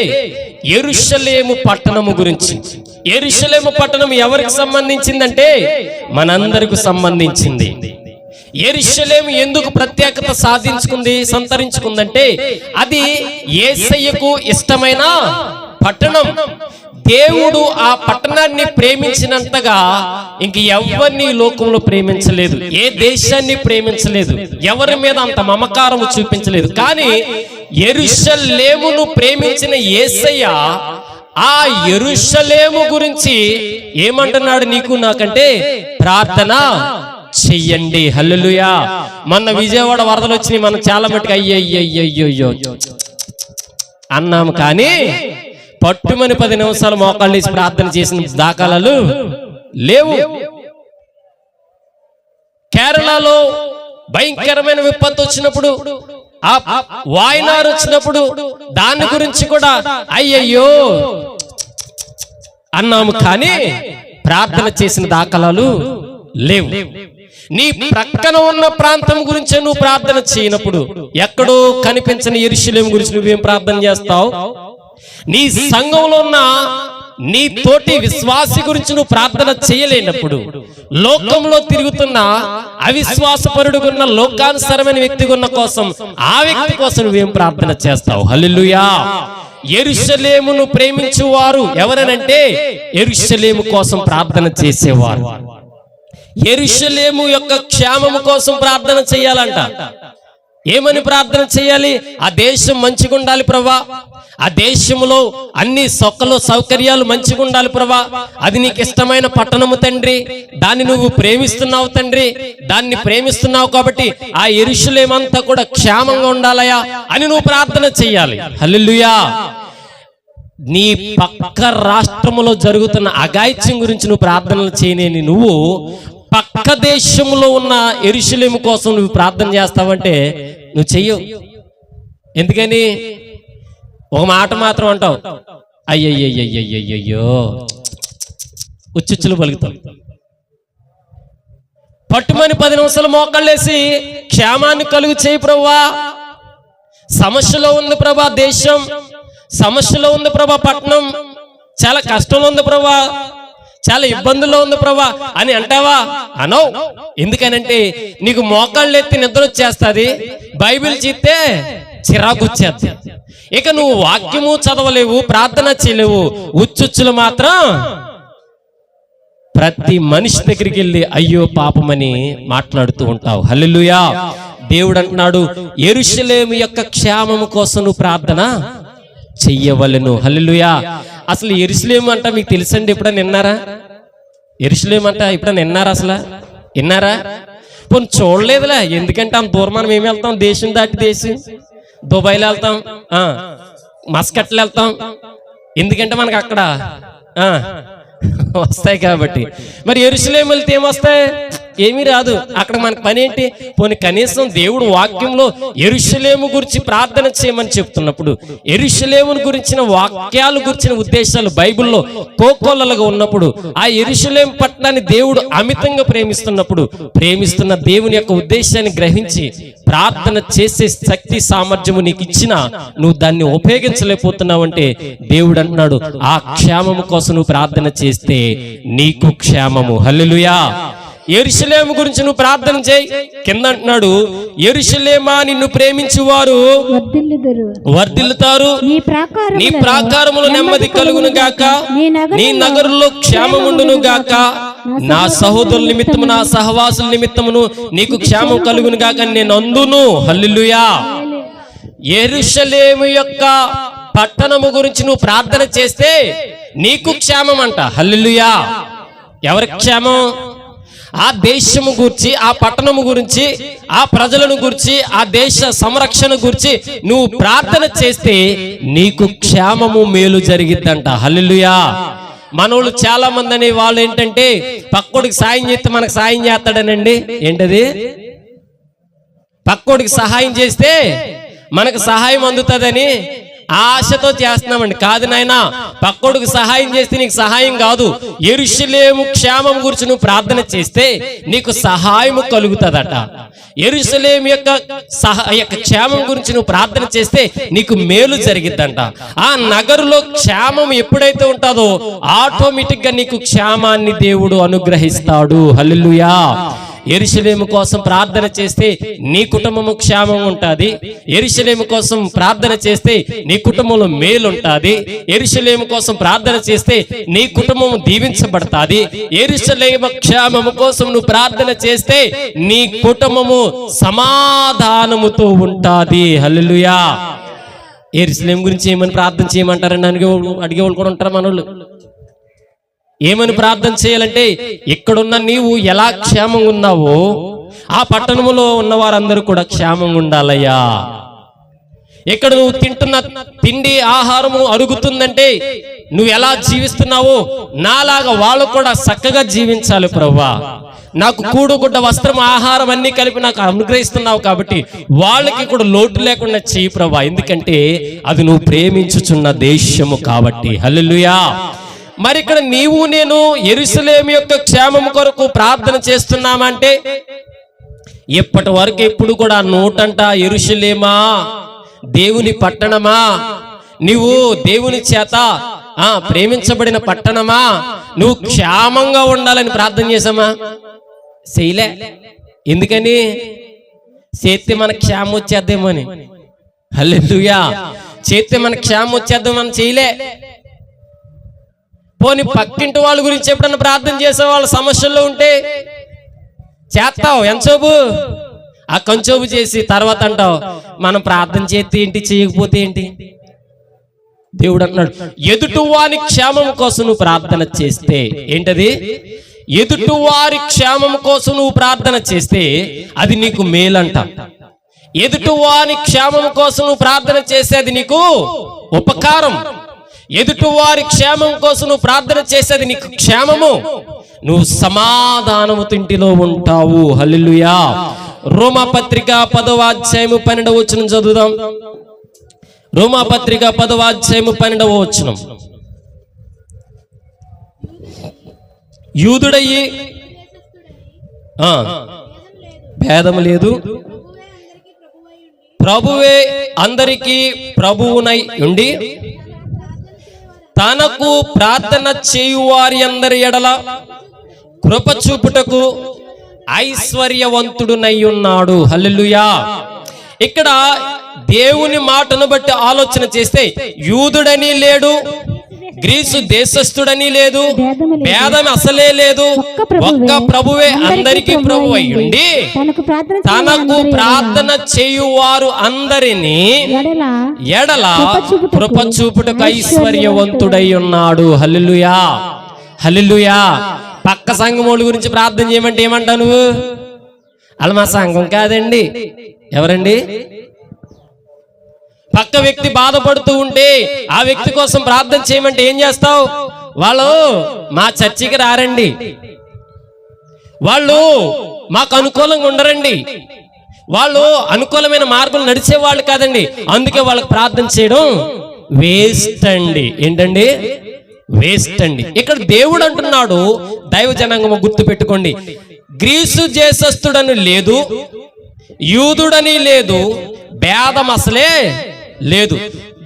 యెరూషలేము పట్టణము గురించి. యెరూషలేము పట్టణం ఎవరికి సంబంధించిందంటే మనందరికి సంబంధించింది. యెరూషలేము ఎందుకు ప్రత్యేకత సాధించుకుంది, సంతరించుకుందంటే అది యేసయ్యకు ఇష్టమైన పట్టణం, దేవుడు ఆ పట్టణాన్ని ప్రేమించినంతగా ఇంక ఎవరిని లోకంలో ప్రేమించలేదు, ఏ దేశాన్ని ప్రేమించలేదు, ఎవరి మీద అంత మమకారం చూపించలేదు. కానీ యెరూషలేమును ప్రేమించిన యేసయ్య ఆ యెరూషలేము గురించి ఏమంటున్నాడు? నీకు నాకంటే ప్రార్థన చెయ్యండి. హల్లెలూయా. మొన్న విజయవాడ వరదలు వచ్చినాయి, మనం చాలా మటుకు అయ్యో అన్నాము, కానీ పట్టుమని 10 నిమిషాలు మోకాళ్ళు వేసి ప్రార్థన చేసిన దాఖలాలు లేవు. కేరళలో భయంకరమైన విపత్తు వచ్చినప్పుడు, ఆ వాయనాడు వచ్చినప్పుడు దాని గురించి కూడా అయ్యయ్యో అన్నాము, కానీ ప్రార్థన చేసిన దాఖలాలు లేవు. నీ ప్రక్కన ఉన్న ప్రాంతం గురించి నువ్వు ప్రార్థన చేయనప్పుడు, ఎక్కడో కనిపించని యెరూషలేము గురించి నువ్వేం ప్రార్థన చేస్తావు? నీ సంఘంలో ఉన్న నీ తోటి విశ్వాసి గురించి నువ్వు ప్రార్థన చేయలేనప్పుడు, లోకంలో తిరుగుతున్న అవిశ్వాసపరుడుగున్న లోకానుసరమైన వ్యక్తి ఉన్న కోసం, ఆ వ్యక్తి కోసం నువ్వేం ప్రార్థన చేస్తావు? హల్లెలూయా. యెరూషలేమును ప్రేమించువారు ఎవరనంటే యెరూషలేము కోసం ప్రార్థన చేసేవారు. యెరూషలేము యొక్క క్షేమము కోసం ప్రార్థన చేయాలంట. ఏమని ప్రార్థన చేయాలి? ఆ దేశం మంచిగా ఉండాలి ప్రభా, ఆ దేశంలో అన్ని సౌకర్యాలు మంచిగా ఉండాలి ప్రభా, అది నీకు ఇష్టమైన పట్టణము తండ్రి, దాన్ని నువ్వు ప్రేమిస్తున్నావు తండ్రి, దాన్ని ప్రేమిస్తున్నావు కాబట్టి ఆ యెరూషలేము అంతా కూడా క్షేమంగా ఉండాలయా అని నువ్వు ప్రార్థన చెయ్యాలి. హల్లెలూయా. నీ పక్క రాష్ట్రములో జరుగుతున్న అఘాయిత్యం గురించి నువ్వు ప్రార్థనలు చేయలేని నువ్వు పక్క దేశంలో ఉన్న యెరూషలేము కోసం నువ్వు ప్రార్థన చేస్తావంటే నువ్వు చెయ్యవు. ఎందుకని? ఒక మాట మాత్రం అంటావు, అయ్యయ్యయ్యయ్యయ్యో ఉచ్చుచ్చులు పలుకుతావు. పట్టుమని 10 నిమిషాలు మోకాళ్ళేసి క్షేమాన్ని కలుగు చేయి ప్రభువా, సమస్యలో ఉంది ప్రభా దేశం, సమస్యలో ఉంది ప్రభా పట్టణం, చాలా కష్టంలో ఉంది ప్రభా, చాలా ఇబ్బందుల్లో ఉంది ప్రభా అని అంటావా? అనవు. ఎందుకనంటే నీకు మోకాళ్ళు ఎత్తి నిద్ర వచ్చేస్తుంది, బైబిల్ చదివితే చిరాకు వచ్చేది. ఇక నువ్వు వాక్యము చదవలేవు, ప్రార్థన చేయలేవు, ఉచ్చుచ్చులు మాత్రం ప్రతి మనిషి దగ్గరికి వెళ్ళి అయ్యో పాపమని మాట్లాడుతూ ఉంటావు. హల్లెలూయా. దేవుడు అంటున్నాడు, యెరూషలేము యొక్క క్షేమము కోసం నువ్వు ప్రార్థన చెయ్యవలెను. హల్లెలూయా. అసలు యెరూషలేము అంట మీకు తెలుసండి? ఎప్పుడైనా విన్నారా? యెరూషలేము అంట ఎప్పుడైనా విన్నారా? అసలు విన్నారా? పోనీ చూడలేదులే, ఎందుకంటే అంత దూరం మనం ఏమి వెళ్తాం, దేశం దాటి దేశం, దుబాయ్లో వెళ్తాం, మస్కట్లో వెళ్తాం, ఎందుకంటే మనకు అక్కడ వస్తాయి కాబట్టి. మరి యెరూషలేము వెళ్తే ఏమొస్తాయి? ఏమీ రాదు. అక్కడ మనకు పని ఏంటి? పోనీ కనీసం దేవుడు వాక్యంలో యెరూషలేము గురించి ప్రార్థన చేయమని చెప్తున్నప్పుడు, యెరూషలేమును గురించిన వాక్యాలు గురించిన ఉద్దేశాలు బైబిల్లో కోకొల్లలుగా ఉన్నప్పుడు, ఆ యెరూషలేము పట్టణాన్ని దేవుడు అమితంగా ప్రేమిస్తున్నప్పుడు, ప్రేమిస్తున్న దేవుని యొక్క ఉద్దేశాన్ని గ్రహించి ప్రార్థన చేసే శక్తి సామర్థ్యము నీకు ఇచ్చినా నువ్వు దాన్ని ఉపయోగించలేకపోతున్నావంటే దేవుడు అంటున్నాడు, ఆ క్షేమము కోసం నువ్వు ప్రార్థన చేస్తే నీకు క్షేమము. హల్లెలూయా. యెరూషలేము గురించి నువ్వు ప్రార్థన చేయి. కింద అంటున్నాడు, యెరూషలేమా నిన్ను ప్రేమించువారు వర్ధిల్లుతారు, నీ ప్రాకారములో నెమ్మది కలుగును గాక, నీ నగరులో క్షేమముండును గాక, నా సహోదరుల నిమిత్తము నా సహవాసుల నిమిత్తమును నీకు క్షేమం కలుగును గాక నేను అందును. హల్లెలూయా. యెరూషలేము యొక్క పట్టణము గురించి నువ్వు ప్రార్థన చేస్తే నీకు క్షేమం అంట. హల్లెలూయా. ఎవరి క్షేమం? ఆ దేశము గురించి, ఆ పట్టణము గురించి, ఆ ప్రజలను గురించి, ఆ దేశ సంరక్షణ గురించి నువ్వు ప్రార్థన చేస్తే నీకు క్షేమము మేలు జరిగిద్దంట. హల్లెలూయా. మనోళ్ళు చాలా మంది అనే వాళ్ళు ఏంటంటే పక్కోడికి సాయం చేస్తే మనకు సాయం చేస్తాడనండి. ఏంటది? పక్కోడికి సహాయం చేస్తే మనకు సహాయం అందుతుందని ఆశతో చేస్తున్నామండి. కాదు నాయనా, పక్కోడికి సహాయం చేస్తే నీకు సహాయం కాదు. యెరూషలేము క్షేమం గురించి నువ్వు ప్రార్థన చేస్తే నీకు సహాయం కలుగుతుందట. యెరూషలేము యొక్క క్షేమం గురించి నువ్వు ప్రార్థన చేస్తే నీకు మేలు జరిగిద్దంట. ఆ నగరులో క్షేమం ఎప్పుడైతే ఉంటుందో ఆటోమేటిక్ గా నీకు క్షేమాన్ని దేవుడు అనుగ్రహిస్తాడు. హల్లెలూయా. యెరూషలేము కోసం ప్రార్థన చేస్తే నీ కుటుంబము క్షేమం ఉంటుంది. యెరూషలేము కోసం ప్రార్థన చేస్తే నీ కుటుంబంలో మేలు ఉంటుంది. యెరూషలేము కోసం ప్రార్థన చేస్తే నీ కుటుంబము దీవించబడతాది. యెరూషలేము క్షేమము కోసం నువ్వు ప్రార్థన చేస్తే నీ కుటుంబము సమాధానముతో ఉంటాది. హల్లెలూయా. యెరూషలేము గురించి ఏమని ప్రార్థన చేయమంటారని అడిగేవాళ్ళు కూడా ఉంటారు మనోళ్ళు. ఏమని ప్రార్థన చేయాలంటే, ఇక్కడున్న నీవు ఎలా క్షేమంగా ఉన్నావో ఆ పట్టణములో ఉన్న వారందరూ కూడా క్షేమంగా ఉండాలయ్యా. ఇక్కడ నువ్వు తింటున్న తిండి ఆహారము అరుగుతుందంటే నువ్వు ఎలా జీవిస్తున్నావో నాలాగా వాళ్ళు కూడా చక్కగా జీవించాలి ప్రభువా. నాకు కూడుగుడ్డ వస్త్రం ఆహారం అన్ని కలిపి నాకు అనుగ్రహిస్తున్నావు కాబట్టి వాళ్ళకి కూడా లోటు లేకుండా చెయ్యి ప్రభువా. ఎందుకంటే అది నువ్వు ప్రేమించుచున్న దేశము కాబట్టి. హల్లెలూయా. మరి ఇక్కడ నీవు నేను యెరూషలేము యొక్క క్షేమం కొరకు ప్రార్థన చేస్తున్నామంటే, ఇప్పటి వరకు ఎప్పుడు కూడా నోటంట యెరూషలేమా, దేవుని పట్టణమా, నీవు దేవుని చేత ప్రేమించబడిన పట్టణమా, నువ్వు క్షేమంగా ఉండాలని ప్రార్థన చేసామా? చేయలే. ఎందుకని? చేస్తే మనకు క్షేమం వచ్చేద్దామో అని. హల్లెలూయా. చేస్తే మనకు క్షేమం వచ్చేద్దామని చేయలే. పోనీ పక్కింటి వాళ్ళ గురించి ఎప్పుడన్నా ప్రార్థన చేసే వాళ్ళ సమస్యల్లో ఉంటే చేస్తావు ఎంతసేపు? ఆ కొంచెపు చేసి తర్వాత అంటావు మనం ప్రార్థన చేస్తే ఏంటి, చేయకపోతే ఏంటి? దేవుడు అంటున్నాడు, ఎదుటివారి క్షేమం కోసం నువ్వు ప్రార్థన చేస్తే ఏంటది? ఎదుటివారి క్షేమం కోసం నువ్వు ప్రార్థన చేస్తే అది నీకు మేలంట. ఎదుటివారి క్షేమం కోసం నువ్వు ప్రార్థన చేస్తే అది నీకు ఉపకారం. ఎదుటివారి క్షేమం కోసం నువ్వు ప్రార్థన చేసేది నీకు క్షేమము. నువ్వు సమాధానము తింటిలో ఉంటావు. హల్లెలూయా. రోమాపత్రిక 10వ అధ్యాయము 12వ వచనం చదువుదాం. రోమాపత్రిక 10వ అధ్యాయము 12వ వచనం. యూదుడయ్యి భేదము లేదు, ప్రభువే అందరికీ ప్రభువునై ఉండి తనకు ప్రార్థన చేయువారి అందరి ఎడల కృప చూపుటకు ఐశ్వర్యవంతుడునై ఉన్నాడు. హల్లెలూయా. ఇక్కడ దేవుని మాటను బట్టి ఆలోచన చేస్తే యూదుడని లేడు, గ్రీసు దేశస్థుడని లేదు, భేదం అసలే లేదు. ఒక్క ప్రభువే అందరికీ ప్రభు అయ్యుండి తనకు ప్రార్థన చేయువారు అందరినీ ఎడల కృప చూపుటకు ఐశ్వర్యవంతుడై ఉన్నాడు. హల్లెలూయా. హల్లెలూయా. పక్క సంఘమోళ్ళ గురించి ప్రార్థన చేయమంటే ఏమంటావు నువ్వు? అలా మా సంఘం కాదండి. ఎవరండి? పక్క వ్యక్తి బాధపడుతూ ఉంటే ఆ వ్యక్తి కోసం ప్రార్థన చేయమంటే ఏం చేస్తావు? వాళ్ళు మా చర్చికి రారండి, వాళ్ళు మాకు అనుకూలంగా ఉండరండి, వాళ్ళు అనుకూలమైన మార్గం నడిచే వాళ్ళు కాదండి, అందుకే వాళ్ళకి ప్రార్థన చేయడం వేస్ట్ అండి. ఏంటండి? వేస్ట్ అండి. ఇక్కడ దేవుడు అంటున్నాడు, దైవ జనాంగము గుర్తు పెట్టుకోండి, గ్రీసు దేశస్థుడని లేదు, యూదుడని లేదు, భేదం అసలే లేదు.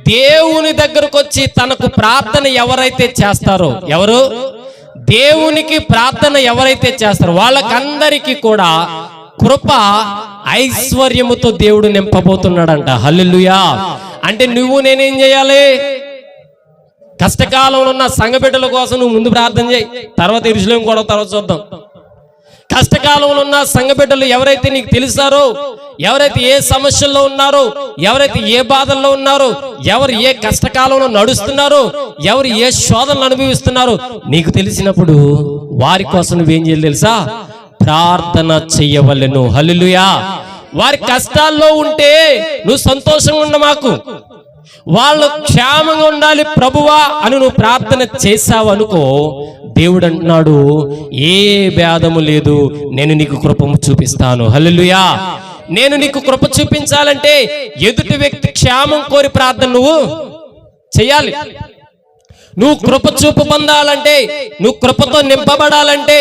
దేవుని దగ్గరకు వచ్చి తనకు ప్రార్థన ఎవరైతే చేస్తారో, ఎవరు దేవునికి ప్రార్థన ఎవరైతే చేస్తారో వాళ్ళకందరికీ కూడా కృప ఐశ్వర్యముతో దేవుడు నింపబోతున్నాడంట. హల్లెలూయా. అంటే నువ్వు నేనేం చేయాలి? కష్టకాలంలో ఉన్న సంఘ బిడ్డల కోసం నువ్వు ముందు ప్రార్థన చేయి, తర్వాత యెరూషలేము కూడా తర్వాత చూద్దాం. కష్టకాలంలో ఉన్న సంఘ బిడ్డలు ఎవరైతే నీకు తెలుసారో, ఎవరైతే ఏ సమస్యల్లో ఉన్నారో, ఎవరైతే ఏ బాధల్లో ఉన్నారో, ఎవరు ఏ కష్టకాలంలో నడుస్తున్నారో, ఎవరు ఏ శోధనలు అనుభవిస్తున్నారో నీకు తెలిసినప్పుడు వారి కోసం నువ్వేం చేయాలి తెలుసా? ప్రార్థన చెయ్యవలెను. హల్లెలూయా. వారి కష్టాల్లో ఉంటే నువ్వు సంతోషంగా ఉండ మాకు, వాళ్ళు క్షేమంగా ఉండాలి ప్రభువా అని నువ్వు ప్రార్థన చేసావు అనుకో, దేవుడు అంటున్నాడు ఏ భేదము లేదు, నేను నీకు కృప చూపిస్తాను. హల్లెలూయా. నేను నీకు కృప చూపించాలంటే ఎదుటి వ్యక్తి క్షేమం కోరి ప్రార్థన నువ్వు చెయ్యాలి. నువ్వు కృప చూపు పొందాలంటే, నువ్వు కృపతో నింపబడాలంటే,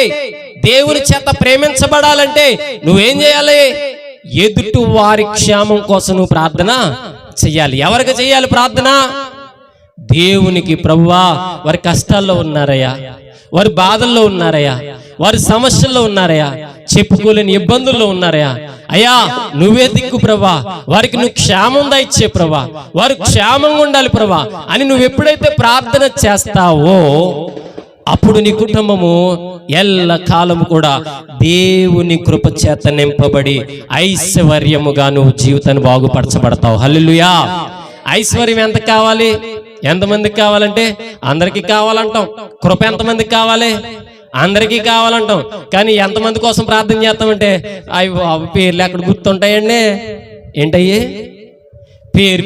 దేవుని చేత ప్రేమించబడాలంటే నువ్వేం చేయాలి? ఎదుటి వారి క్షేమం కోసం నువ్వు ప్రార్థన చెయ్యాలి. ఎవరికి చెయ్యాలి ప్రార్థన? దేవునికి. ప్రభువా వారి కష్టాల్లో ఉన్నారయ్యా, వారి బాధల్లో ఉన్నారయ్యా, వారి సమస్యల్లో ఉన్నారయ్యా, చెప్పుకోలేని ఇబ్బందుల్లో ఉన్నారయ్యా, అయ్యా నువ్వే దిక్కు ప్రభా, వారికి నువ్వు క్షేమం దయచే ప్రభా, వారు క్షేమంగా ఉండాలి ప్రభా అని నువ్వు ఎప్పుడైతే ప్రార్థన చేస్తావో అప్పుడు నీ కుటుంబము ఎల్ల కాలము కూడా దేవుని కృప చేత నింపబడి ఐశ్వర్యముగా నువ్వు జీవితాన్ని బాగుపరచబడతావు. హల్లెలూయా. ఐశ్వర్యం ఎంత కావాలి? ఎంతమందికి కావాలంటే అందరికీ కావాలంటాం. కృప ఎంతమందికి కావాలి? అందరికీ కావాలంటాం. కానీ ఎంతమంది కోసం ప్రార్థన చేస్తామంటే అవి పేర్లు ఎక్కడ గుర్తుంటాయండి? ఏంటయ్యి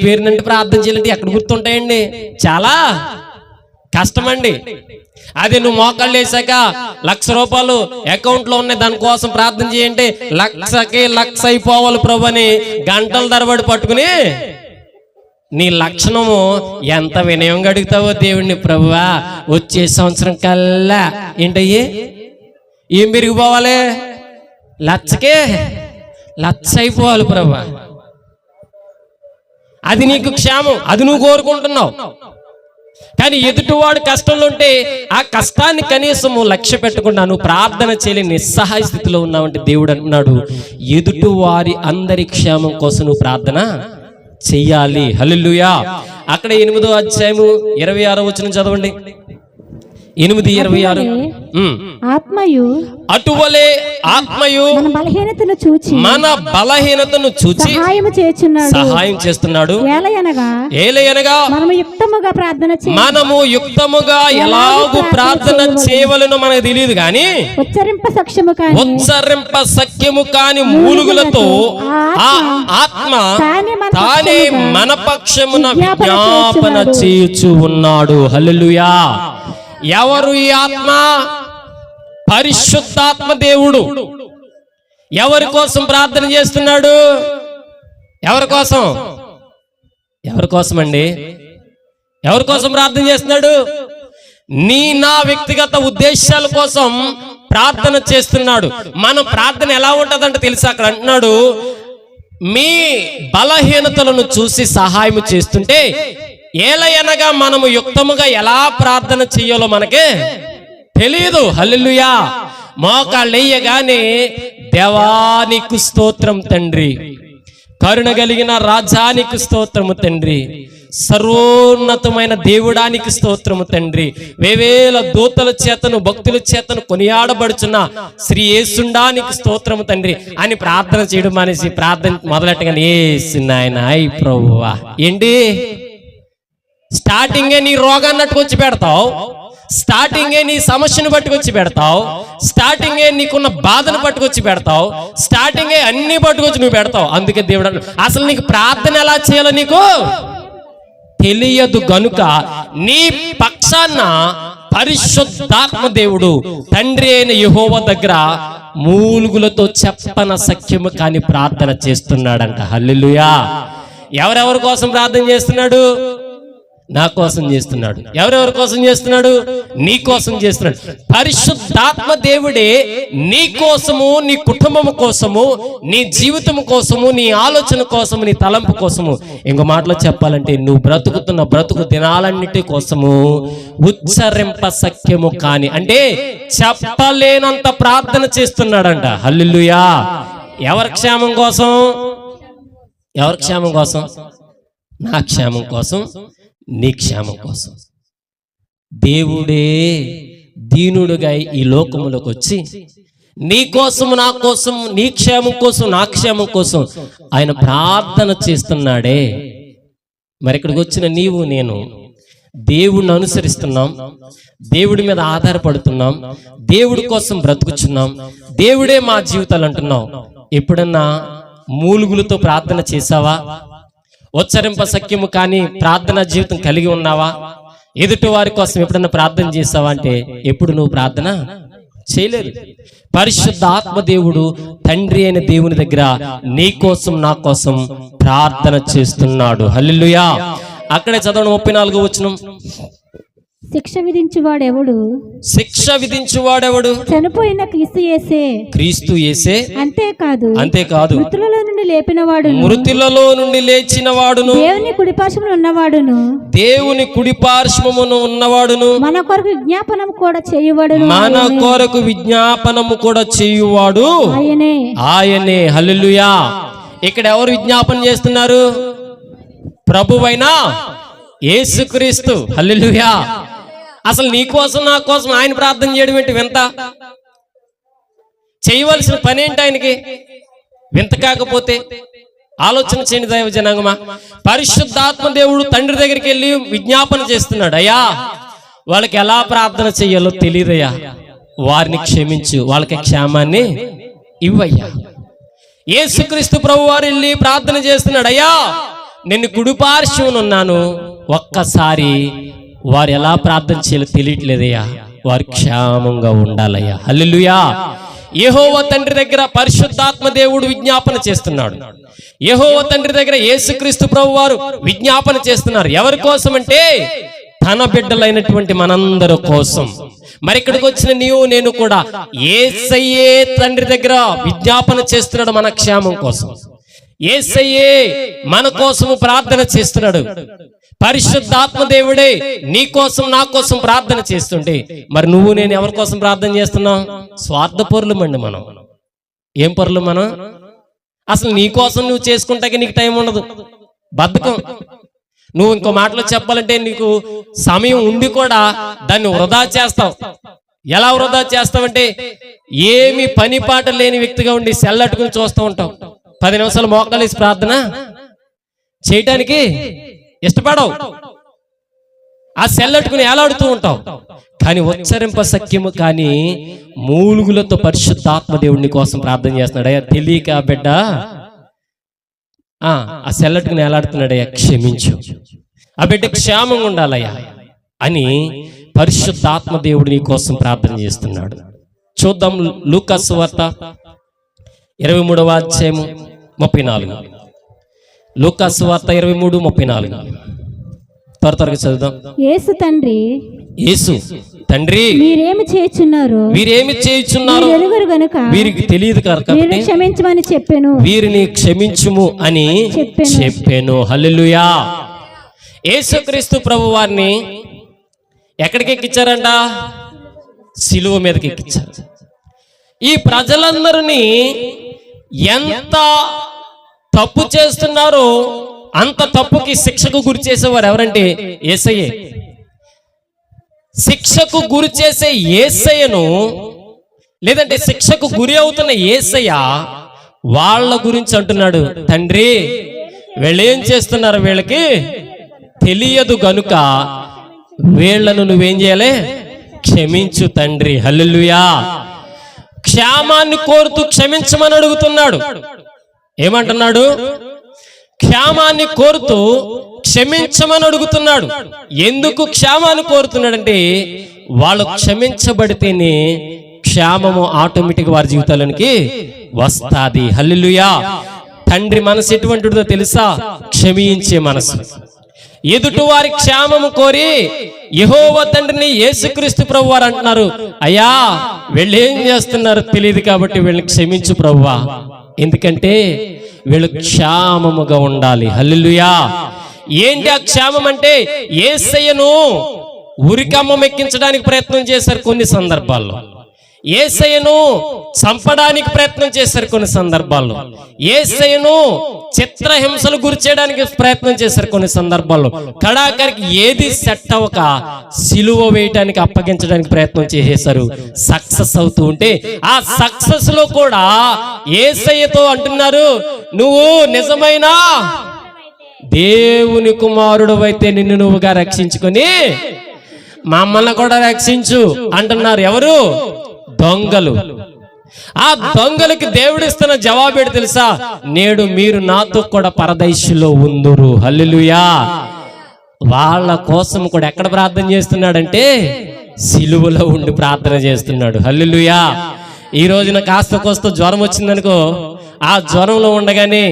పేరునంటే ప్రార్థన చేయాలంటే ఎక్కడ గుర్తుంటాయండి? చాలా కష్టమండి. అదే నువ్వు మోకాళ్ళు వేసాక 1,00,000 రూపాయలు అకౌంట్ లో ఉన్నాయి, దానికోసం ప్రార్థన చేయంటే 1,00,000 అయిపోవాలి ప్రభు అని గంటల తరబడి పట్టుకుని నీ లక్షణము ఎంత వినయంగా అడుగుతావో దేవుడిని, ప్రభువా వచ్చే సంవత్సరం కల్లా ఏంటయ్యి ఏం పెరిగిపోవాలి? 1,00,000 అయిపోవాలి ప్రభువా. అది నీకు క్షేమం, అది నువ్వు కోరుకుంటున్నావు. కానీ ఎదుటివాడు కష్టంలో ఉంటే ఆ కష్టాన్ని కనీసము లక్ష్య పెట్టకుండా నువ్వు ప్రార్థన చేయలేని నిస్సహాయ స్థితిలో ఉన్నావంటే దేవుడు అంటున్నాడు, ఎదుటివారి అందరి క్షేమం కోసం నువ్వు ప్రార్థన చెయ్యాలి. హల్లెలూయా. అక్కడ 8వ అధ్యాయము 26వ వచనం చదవండి. 8:26. ఆత్మయు అటువలే ఆత్మయు మన బలహీనతను చూచి సహాయం చేస్తున్నాడు. ఏలయనగా మనము యుక్తముగా ఎలాగూ ప్రార్థన చేయవలనో మనకు తెలియదు గాని ఉచ్చరింప సఖ్యము కాని మూలుగులతో ఆ ఆత్మ తానే మన పక్షమున విజ్ఞాపన చేయుచు ఉన్నాడు. హల్లెలూయా. ఎవరు ఈ ఆత్మ? పరిశుద్ధాత్మ దేవుడు. ఎవరి కోసం ప్రార్థన చేస్తున్నాడు? ఎవరి కోసం? ఎవరి కోసం అండి? ఎవరి కోసం ప్రార్థన చేస్తున్నాడు? నా వ్యక్తిగత ఉద్దేశాల కోసం ప్రార్థన చేస్తున్నాడు. మన ప్రార్థన ఎలా ఉంటుందంటే తెలుసా? అక్కడ అంటున్నాడు, మీ బలహీనతలను చూసి సహాయం చేస్తుంటే ఏలయనగా మనము యుక్తముగా ఎలా ప్రార్థన చెయ్యాలో మనకే తెలియదు. హల్లెలూయా. మోకాళ్ళెయ్యగానే దేవానికి స్తోత్రం తండ్రి, కరుణ కలిగిన రాజానికి స్తోత్రము తండ్రి, సర్వోన్నతమైన దేవుడానికి స్తోత్రము తండ్రి, వేవేల దూతల చేతను భక్తుల చేతను కొనియాడబడుచున్న శ్రీ యేసుండానికి స్తోత్రము తండ్రి అని ప్రార్థన చేయడం అనేసి ప్రార్థన మొదలెట్టగానే యేసు నాయనా అయ్ ప్రభువా. ఏంటి స్టార్టింగే నీ రోగాన్ని అట్టుకొచ్చి పెడతావు, స్టార్టింగే నీ సమస్యను పట్టుకొచ్చి పెడతావు, స్టార్టింగే నీకున్న బాధను పట్టుకొచ్చి పెడతావు, స్టార్టింగే అన్ని పట్టుకొచ్చి నువ్వు పెడతావు. అందుకే దేవుడు అసలు నీకు ప్రార్థన ఎలా చేయాలో నీకు తెలియదు గనుక నీ పక్షాన పరిశుద్ధాత్మ దేవుడు తండ్రి అయిన యెహోవా దగ్గర మూలుగులతో చెప్పన సఖ్యము కాని ప్రార్థన చేస్తున్నాడంట. హల్లెలూయా. ఎవరెవరి కోసం ప్రార్థన చేస్తున్నాడు? నా కోసం చేస్తున్నాడు. ఎవరెవరి కోసం చేస్తున్నాడు? నీ కోసం చేస్తున్నాడు. పరిశుద్ధాత్మ దేవుడే నీ కోసము, నీ కుటుంబము కోసము, నీ జీవితం కోసము, నీ ఆలోచన కోసము, నీ తలంపు కోసము, ఇంకో మాటలో చెప్పాలంటే నువ్వు బ్రతుకుతున్న బ్రతుకు దినాలన్నిటి కోసము ఉచ్చరింప సఖ్యము కాని అంటే చెప్పలేనంత ప్రార్థన చేస్తున్నాడంట. హల్లెలూయా. ఎవరి క్షేమం కోసం? ఎవరి క్షేమం కోసం? నా క్షేమం కోసం, నీ క్షేమం కోసం. దేవుడే దీనుడుగా ఈ లోకములోకి వచ్చి నీ కోసము, నా కోసం, నీ క్షేమం కోసం, నా క్షేమం కోసం ఆయన ప్రార్థన చేస్తున్నాడే. మరి ఇక్కడికి వచ్చిన నీవు నేను దేవుడిని అనుసరిస్తున్నాం, దేవుడి మీద ఆధారపడుతున్నాం, దేవుడి కోసం బ్రతుకుచున్నాం, దేవుడే మా జీవితాలు అంటున్నాం. ఎప్పుడన్నా మూలుగులతో ప్రార్థన చేసావా? ఉచ్చరింప సఖ్యము కానీ ప్రార్థన జీవితం కలిగి ఉన్నావా? ఎదుటి వారి కోసం ఎప్పుడన్నా ప్రార్థన చేసావా అంటే ఎప్పుడు నువ్వు ప్రార్థన చేయలేదు. పరిశుద్ధ ఆత్మ దేవుడు తండ్రి అయిన దేవుని దగ్గర నీ కోసం, నా కోసం ప్రార్థన చేస్తున్నాడు. హల్లెలూయా. అక్కడే చదవడం 34వ వచనం. శిక్ష విధించువాడెవడు? శిక్ష విధించువాడెవడు? చనిపోయిన క్రీస్తు యేసే. క్రీస్తు యేసే. అంతేకాదు మృతులలో నుండి లేపిన వాడును, మృతులలో నుండి లేచిన వాడును, దేవుని కుడిపార్శ్వమున ఉన్నవాడును, దేవుని కుడిపార్శ్వమున ఉన్నవాడును, మన కొరకు విజ్ఞాపనము కూడా చేయువాడును, మన కొరకు విజ్ఞాపనము కూడా చేయువాడు ఆయనే. ఆయనే. హల్లెలూయా. ఇక్కడ ఎవరు విజ్ఞాపన చేస్తున్నారు? ప్రభువైన యేసుక్రీస్తు. హల్లెలూయా. అసలు నీ కోసం నా కోసం ఆయన ప్రార్థన చేయడం ఏంటి వింత? చేయవలసిన పని ఏంటి ఆయనకి? వింత కాకపోతే ఆలోచన చేయండి దైవ జనాంగమా. పరిశుద్ధాత్మ దేవుడు తండ్రి దగ్గరికి వెళ్ళి విజ్ఞాపన చేస్తున్నాడు, అయ్యా వాళ్ళకి ఎలా ప్రార్థన చెయ్యాలో తెలియదయ్యా, వారిని క్షమించు, వాళ్ళకి క్షేమాన్ని ఇవ్వయ్యా. యేసుక్రీస్తు ప్రభు వారు వెళ్ళి ప్రార్థన చేస్తున్నాడు, అయ్యా నిన్ను కుడిపార్శ్వమున ఉన్నాను, ఒక్కసారి వారు ఎలా ప్రార్థన చేయాలో తెలియట్లేదయ్యా, వారు క్షేమంగా ఉండాలయ్యా. హల్లెలూయా. యెహోవా తండ్రి దగ్గర పరిశుద్ధాత్మ దేవుడు విజ్ఞాపన చేస్తున్నాడు. యెహోవా తండ్రి దగ్గర యేసుక్రీస్తు ప్రభు వారు విజ్ఞాపన చేస్తున్నారు. ఎవరి కోసం అంటే తన బిడ్డలైనటువంటి మనందరి కోసం. మరి ఇక్కడికి వచ్చిన నీవు నేను కూడా యేసయ్యే తండ్రి దగ్గర విజ్ఞాపన చేస్తున్నాడు మన క్షేమం కోసం. యేసయ్యే మన కోసము ప్రార్థన చేస్తున్నాడు. పరిశుద్ధాత్మ దేవుడే నీ కోసం నా కోసం ప్రార్థన చేస్తుంటే మరి నువ్వు నేను ఎవరి కోసం ప్రార్థన చేస్తున్నాం? స్వార్థపరులమండి మనం. ఏం పరులు మనం? అసలు నీ కోసం నువ్వు చేసుకుంటాకే నీకు టైం ఉండదు, బద్ధకం. నువ్వు ఇంకో మాటలో చెప్పాలంటే నీకు సమయం ఉండి కూడా దాన్ని వృధా చేస్తావు. ఎలా వృధా చేస్తావంటే ఏమి పని పాట లేని వ్యక్తిగా ఉండి సెల్లట్టుకుని చూస్తూ ఉంటావు. 10 నిమిషాలు మోకాలేసి ప్రార్థన చేయటానికి ఇష్టపడవు, ఆ సెల్లట్టుకుని ఏలాడుతూ ఉంటావు. కానీ ఉచ్చరింప సఖ్యము కానీ మూలుగులతో పరిశుద్ధాత్మ దేవుడిని కోసం ప్రార్థన చేస్తున్నాడు. అయ్యా తెలియక బిడ్డ ఆ సెల్లట్టుకుని ఏలాడుతున్నాడయ్యా, క్షమించు, ఆ బిడ్డ క్షేమంగా ఉండాలయ్యా అని పరిశుద్ధాత్మ దేవుడు నీ కోసం ప్రార్థన చేస్తున్నాడు. చూద్దాం లూకా సువార్త 23వ అధ్యాయము 34. లూకా సువార్త 23:34 త్వరగా చదువుదాం. యేసు తండ్రి, యేసు తండ్రి మీరేమి చేయుచున్నారు ఎరుగరు గనుక వీరికి తెలియదు కాబట్టి క్షమించమని చెప్పాను, వీరిని క్షమించుము అని చెప్పాను. హల్లెలూయా. యేసుక్రీస్తు ప్రభు వారిని ఎక్కడికి ఎక్కించారంట? సిలువ మీదకి ఎక్కించారు. ఈ ప్రజలందరినీ ఎంత తప్పు చేస్తున్నారో అంత తప్పుకి శిక్షకు గురి చేసేవారు ఎవరంటే యేసయ్యే. శిక్షకు గురి చేసే యేసయ్యను, లేదంటే శిక్షకు గురి అవుతున్న యేసయ్య వాళ్ళ గురించి అంటున్నాడు, తండ్రి వీళ్ళేం చేస్తున్నారు, వీళ్ళకి తెలియదు గనుక వీళ్ళను నువ్వేం చేయాలి? క్షమించు తండ్రి. హల్లెలూయా. క్షేమాన్ని కోరుతూ క్షమించమని అడుగుతున్నాడు. ఏమంటున్నాడు? క్షేమాన్ని కోరుతూ క్షమించమని అడుగుతున్నాడు. ఎందుకు క్షేమాన్ని కోరుతున్నాడంటే వాళ్ళు క్షమించబడితేనే క్షేమము ఆటోమేటిక్ వారి జీవితాలకి వస్తాది. హల్లెలూయా. తండ్రి మనసు ఎటువంటిదో తెలుసా? క్షమించే మనసు. ఎదుటి వారి క్షేమము కోరి యెహోవా తండ్రిని యేసుక్రీస్తు ప్రభు వారు అంటున్నారు, అయ్యా వీళ్ళు ఏం చేస్తున్నారు తెలియదు కాబట్టి వీళ్ళని క్షమించు ప్రభువా, ఎందుకంటే వీళ్ళు క్షేమముగా ఉండాలి. హల్లెలూయా. ఏంటి ఆ క్షేమం అంటే? యేసయ్యను ఉరికమ్మం ఎక్కించడానికి ప్రయత్నం చేశారు కొన్ని సందర్భాల్లో, యేసయ్యను చంపడానికి ప్రయత్నం చేశారు కొన్ని సందర్భాల్లో, యేసయ్యను చిత్రహింసలు గురి చేయడానికి ప్రయత్నం చేశారు కొన్ని సందర్భాల్లో. కడాకరికి ఏది సెట్ అవ్వక సిలువ వేయటానికి అప్పగించడానికి ప్రయత్నం చేసేశారు. సక్సెస్ అవుతూ ఉంటే ఆ సక్సెస్ లో కూడా యేసయ్యతో అంటున్నారు, నువ్వు నిజమైన దేవుని కుమారుడు అయితే నిన్ను నువ్వుగా రక్షించుకొని మమ్మల్ని కూడా రక్షించు అంటున్నారు. ఎవరు? దొంగలు. ఆ దొంగలకి దేవుడిస్తున్న జవాబేడు తెలుసా? నేడు మీరు నాతో కూడా పరదైసులో ఉందురు. హల్లెలూయా. వాళ్ళ కోసం కూడా ఎక్కడ ప్రార్థన చేస్తున్నాడంటే సిలువలో ఉండి ప్రార్థన చేస్తున్నాడు. హల్లెలూయా. ఈ రోజున కాస్త కోస్త జ్వరం వచ్చిందనుకో, ఆ జ్వరంలో ఉండగానే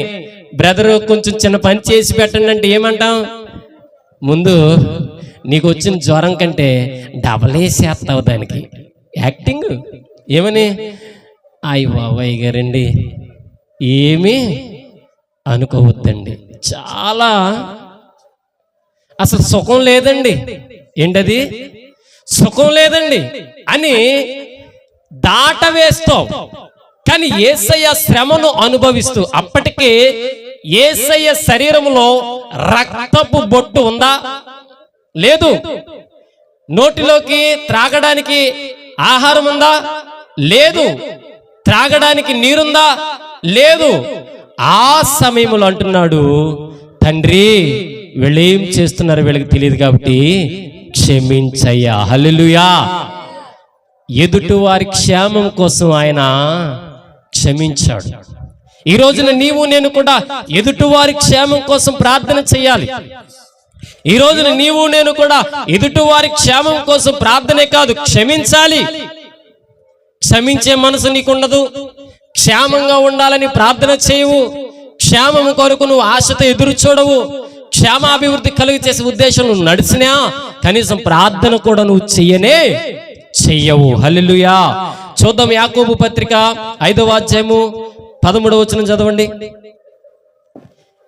బ్రదర్ కొంచెం చిన్న పని చేసి పెట్టండి అంటే ఏమంటాం? ముందు నీకు వచ్చిన జ్వరం కంటే డబల్ వేసేస్తావు దానికి యాక్టింగ్. ఏమని? అయ్య బాబాయ్ గారండి ఏమీ అనుకోవద్దండి, చాలా అసలు సుఖం లేదండి, ఏంటది సుఖం లేదండి అని దాట వేస్తావు. కానీ యేసయ్య శ్రమను అనుభవిస్తూ, అప్పటికే యేసయ్య శరీరంలో రక్తపు బొట్టు ఉందా? లేదు. నోటిలోకి త్రాగడానికి ఆహారం ఉందా? లేదు. త్రాగడానికి నీరుందా? లేదు. ఆ సమయంలో అంటున్నాడు, తండ్రి వీళ్ళేం చేస్తున్నారో వీళ్ళకి తెలియదు కాబట్టి క్షమించయ్యా. హల్లెలూయా. ఎదుటి వారి క్షేమం కోసం ఆయన క్షమించాడు. ఈ రోజున నీవు నేను కూడా ఎదుటి వారి క్షేమం కోసం ప్రార్థన చేయాలి. ఈ రోజున నీవు నేను కూడా ఎదుటి వారి క్షేమం కోసం ప్రార్థనే కాదు, క్షమించాలి. క్షమించే మనసు నీకుండదు, క్షేమంగా ఉండాలని ప్రార్థన చేయవు, క్షేమం కొరకు నువ్వు ఆశతో ఎదురు చూడవు, క్షేమాభివృద్ధి కలుగు చేసే ఉద్దేశం నువ్వు నడిచినా కనీసం ప్రార్థన కూడా నువ్వు చెయ్యవు. హల్లెలూయా. చూద్దాం యాకోబు పత్రిక 5వ అధ్యాయము 13వ వచనం చదవండి.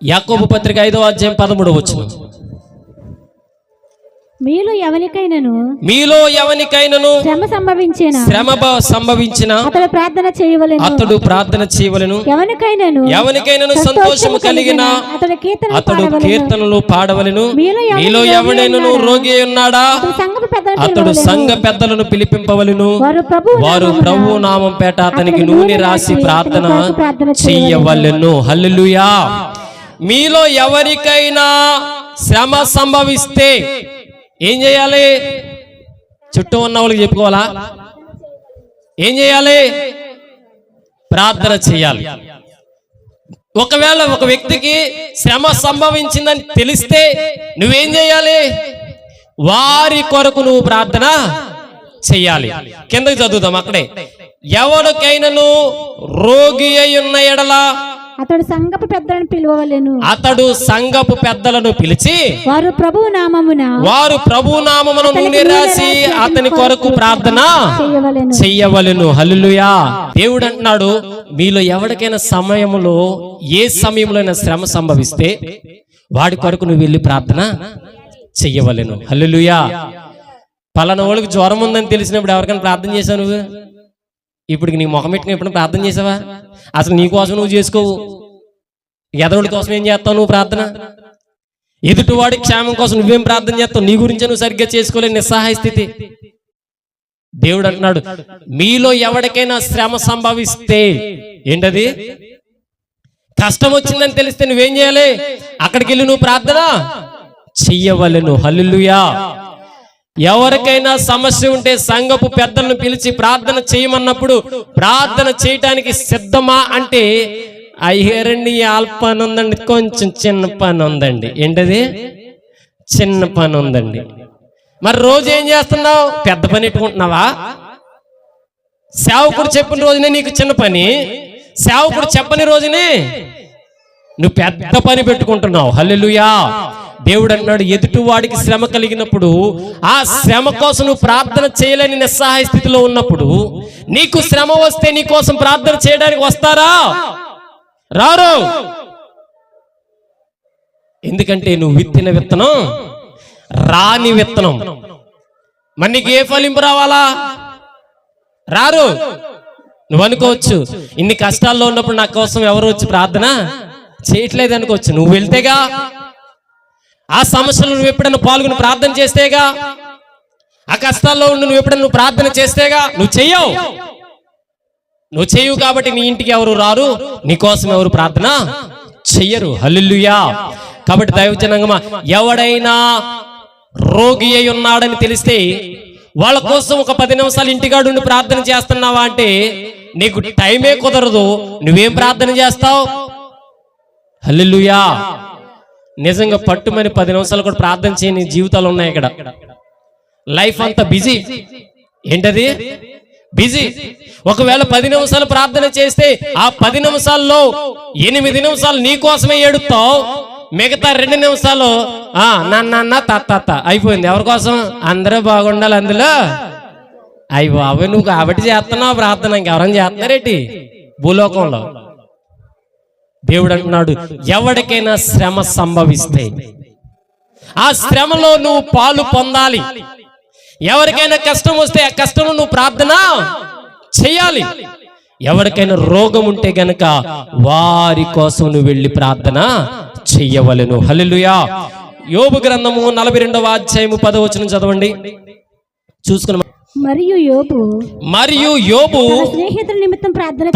యాకోబు పత్రిక 5వ అధ్యాయం 13వ వచనం. మీలో ఎవనికైనను శ్రమ సంభవించిన అతడు ప్రార్థన చేయవలెను. ఎవనికైనను సంతోషము కలిగిన అతడు కీర్తనలు పాడవలెను. మీలో ఎవడైనను రోగి ఉన్నాడా? అతడు సంఘ పెద్దలను పిలిపింపవలెను. వారు ప్రభు నామం పేట అతనికి నూనె రాసి ప్రార్థన చెయ్యవలెను. హల్లెలూయా. మీలో ఎవరికైనా శ్రమ సంభవిస్తే ఏం చేయాలి? చుట్టూ ఉన్న వాళ్ళకి చెప్పుకోవాలా? ఏం చేయాలి? ప్రార్థన చేయాలి. ఒకవేళ ఒక వ్యక్తికి శ్రమ సంభవించిందని తెలిస్తే నువ్వేం చేయాలి? వారి కొరకు నువ్వు ప్రార్థన చెయ్యాలి. కిందకి చదువుదాం అక్కడే. ఎవరికైనాను రోగి అయి ఉన్న ఎడల అతడు సంఘపు పెద్దలను పిలువవలెను. అతడు సంఘపు పెద్దలను పిలిచి వారు ప్రభు నామమున నూనె రాసి అతని కొరకు ప్రార్థన చెయ్యవలెను. హల్లెలూయా. దేవుడు అంటున్నాడు, మీలో ఎవరికైనా సమయంలో ఏ సమయంలో శ్రమ సంభవిస్తే వాడి కొరకు నువ్వు వెళ్ళి ప్రార్థన చెయ్యవలెను. హల్లెలూయా. పలానా వాళ్ళకి జ్వరం ఉందని తెలిసినప్పుడు ఎవరికైనా ప్రార్థన చేశావు నువ్వు? ఇప్పుడు నీ ముఖం పెట్టుకుని ఎప్పుడైనా ప్రార్థన చేసావా? అసలు నీ కోసం నువ్వు చేసుకోవు, ఎదరుడి కోసం ఏం చేస్తావు నువ్వు ప్రార్థన? ఎదుటివాడి క్షేమం కోసం నువ్వేం ప్రార్థన చేస్తావు? నీ గురించి నువ్వు సరిగ్గా చేసుకోలేని నిస్సహాయ స్థితి. దేవుడు అంటున్నాడు, మీలో ఎవరికైనా శ్రమ సంభవిస్తే, ఏంటది? కష్టం వచ్చిందని తెలిస్తే నువ్వేం చేయాలి? అక్కడికి వెళ్ళి నువ్వు ప్రార్థన చెయ్యవలెను. హల్లెలూయా. ఎవరికైనా సమస్య ఉంటే సంఘపు పెద్దలను పిలిచి ప్రార్థన చేయమన్నప్పుడు ప్రార్థన చేయటానికి సిద్ధమా అంటే, అయ్యారండి ఆల్ పని ఉందండి, కొంచెం చిన్న పని ఉందండి. ఏంటది? చిన్న పని ఉందండి. మరి రోజు ఏం చేస్తున్నావు? పెద్ద పని పెట్టుకుంటున్నావా? సేవకుడు చెప్పిన రోజునే నీకు చిన్న పని, సేవకుడు చెప్పని రోజునే నువ్వు పెద్ద పని పెట్టుకుంటున్నావు. హల్లెలూయా. దేవుడు అన్నాడు, ఎదుటి వాడికి శ్రమ కలిగినప్పుడు ఆ శ్రమ కోసం నువ్వు ప్రార్థన చేయలేని నిస్సహాయ స్థితిలో ఉన్నప్పుడు నీకు శ్రమ వస్తే నీ కోసం ప్రార్థన చేయడానికి వస్తారా? రారు. ఎందుకంటే నువ్వు విత్తిన విత్తనం రాని విత్తనం. మరి నీకు ఏ ఫలింపు రావాలా? రారు. నువ్వు అనుకోవచ్చు, ఇన్ని కష్టాల్లో ఉన్నప్పుడు నా కోసం ఎవరు వచ్చి ప్రార్థన చేయట్లేదు అనుకోవచ్చు. నువ్వు వెళ్తేగా, ఆ సమస్యలు నువ్వు ఎప్పుడైనా పాల్గొని ప్రార్థన చేస్తేగా, ఆ కష్టాల్లో ఉండి నువ్వు ఎప్పుడైనా ప్రార్థన చేస్తేగా. నువ్వు చెయ్యవు కాబట్టి నీ ఇంటికి ఎవరు రారు, నీ కోసం ఎవరు ప్రార్థన చెయ్యరు. హల్లెలూయా. కాబట్టి దైవజనంగమా, ఎవడైనా రోగి అయి ఉన్నాడని తెలిస్తే వాళ్ళ కోసం ఒక 10 నిమిషాలు ఇంటికాడు ఉండి ప్రార్థన చేస్తున్నావా అంటే నీకు టైమే కుదరదు. నువ్వేం ప్రార్థన చేస్తావు? హల్లెలూయా. నిజంగా పట్టుమని 10 నిమిషాలు కూడా ప్రార్థన చేయని జీవితాలు ఉన్నాయి ఇక్కడ. లైఫ్ అంతా బిజీ. ఏంటది? బిజీ. ఒకవేళ 10 నిమిషాలు ప్రార్థన చేస్తే ఆ 10 నిమిషాల్లో 8 నిమిషాలు నీ కోసమే ఏడుస్తావు, మిగతా 2 నిమిషాలు నాన్న తాత అయిపోయింది. ఎవరి కోసం? అందరూ బాగుండాలి అందులో. అయ్యి బాబు, నువ్వు కాబట్టి చేస్తున్నావు ప్రార్థన, ఇంకెవరైనా చేస్తున్నారేంటి భూలోకంలో? దేవుడు అంటున్నాడు, ఎవరికైనా శ్రమ సంభవిస్తే ఆ శ్రమలో నువ్వు పాలు పొందాలి. ఎవరికైనా కష్టం వస్తే ఆ కష్టంలో నువ్వు ప్రార్థన చేయాలి. ఎవరికైనా రోగం ఉంటే గనక వారి కోసం నువ్వు వెళ్ళి ప్రార్థన చెయ్యవలెను. హల్లెలూయా. యోబు గ్రంథము 42వ అధ్యాయము 10వ వచనం చదవండి. చూసుకున్న మరియు యోబు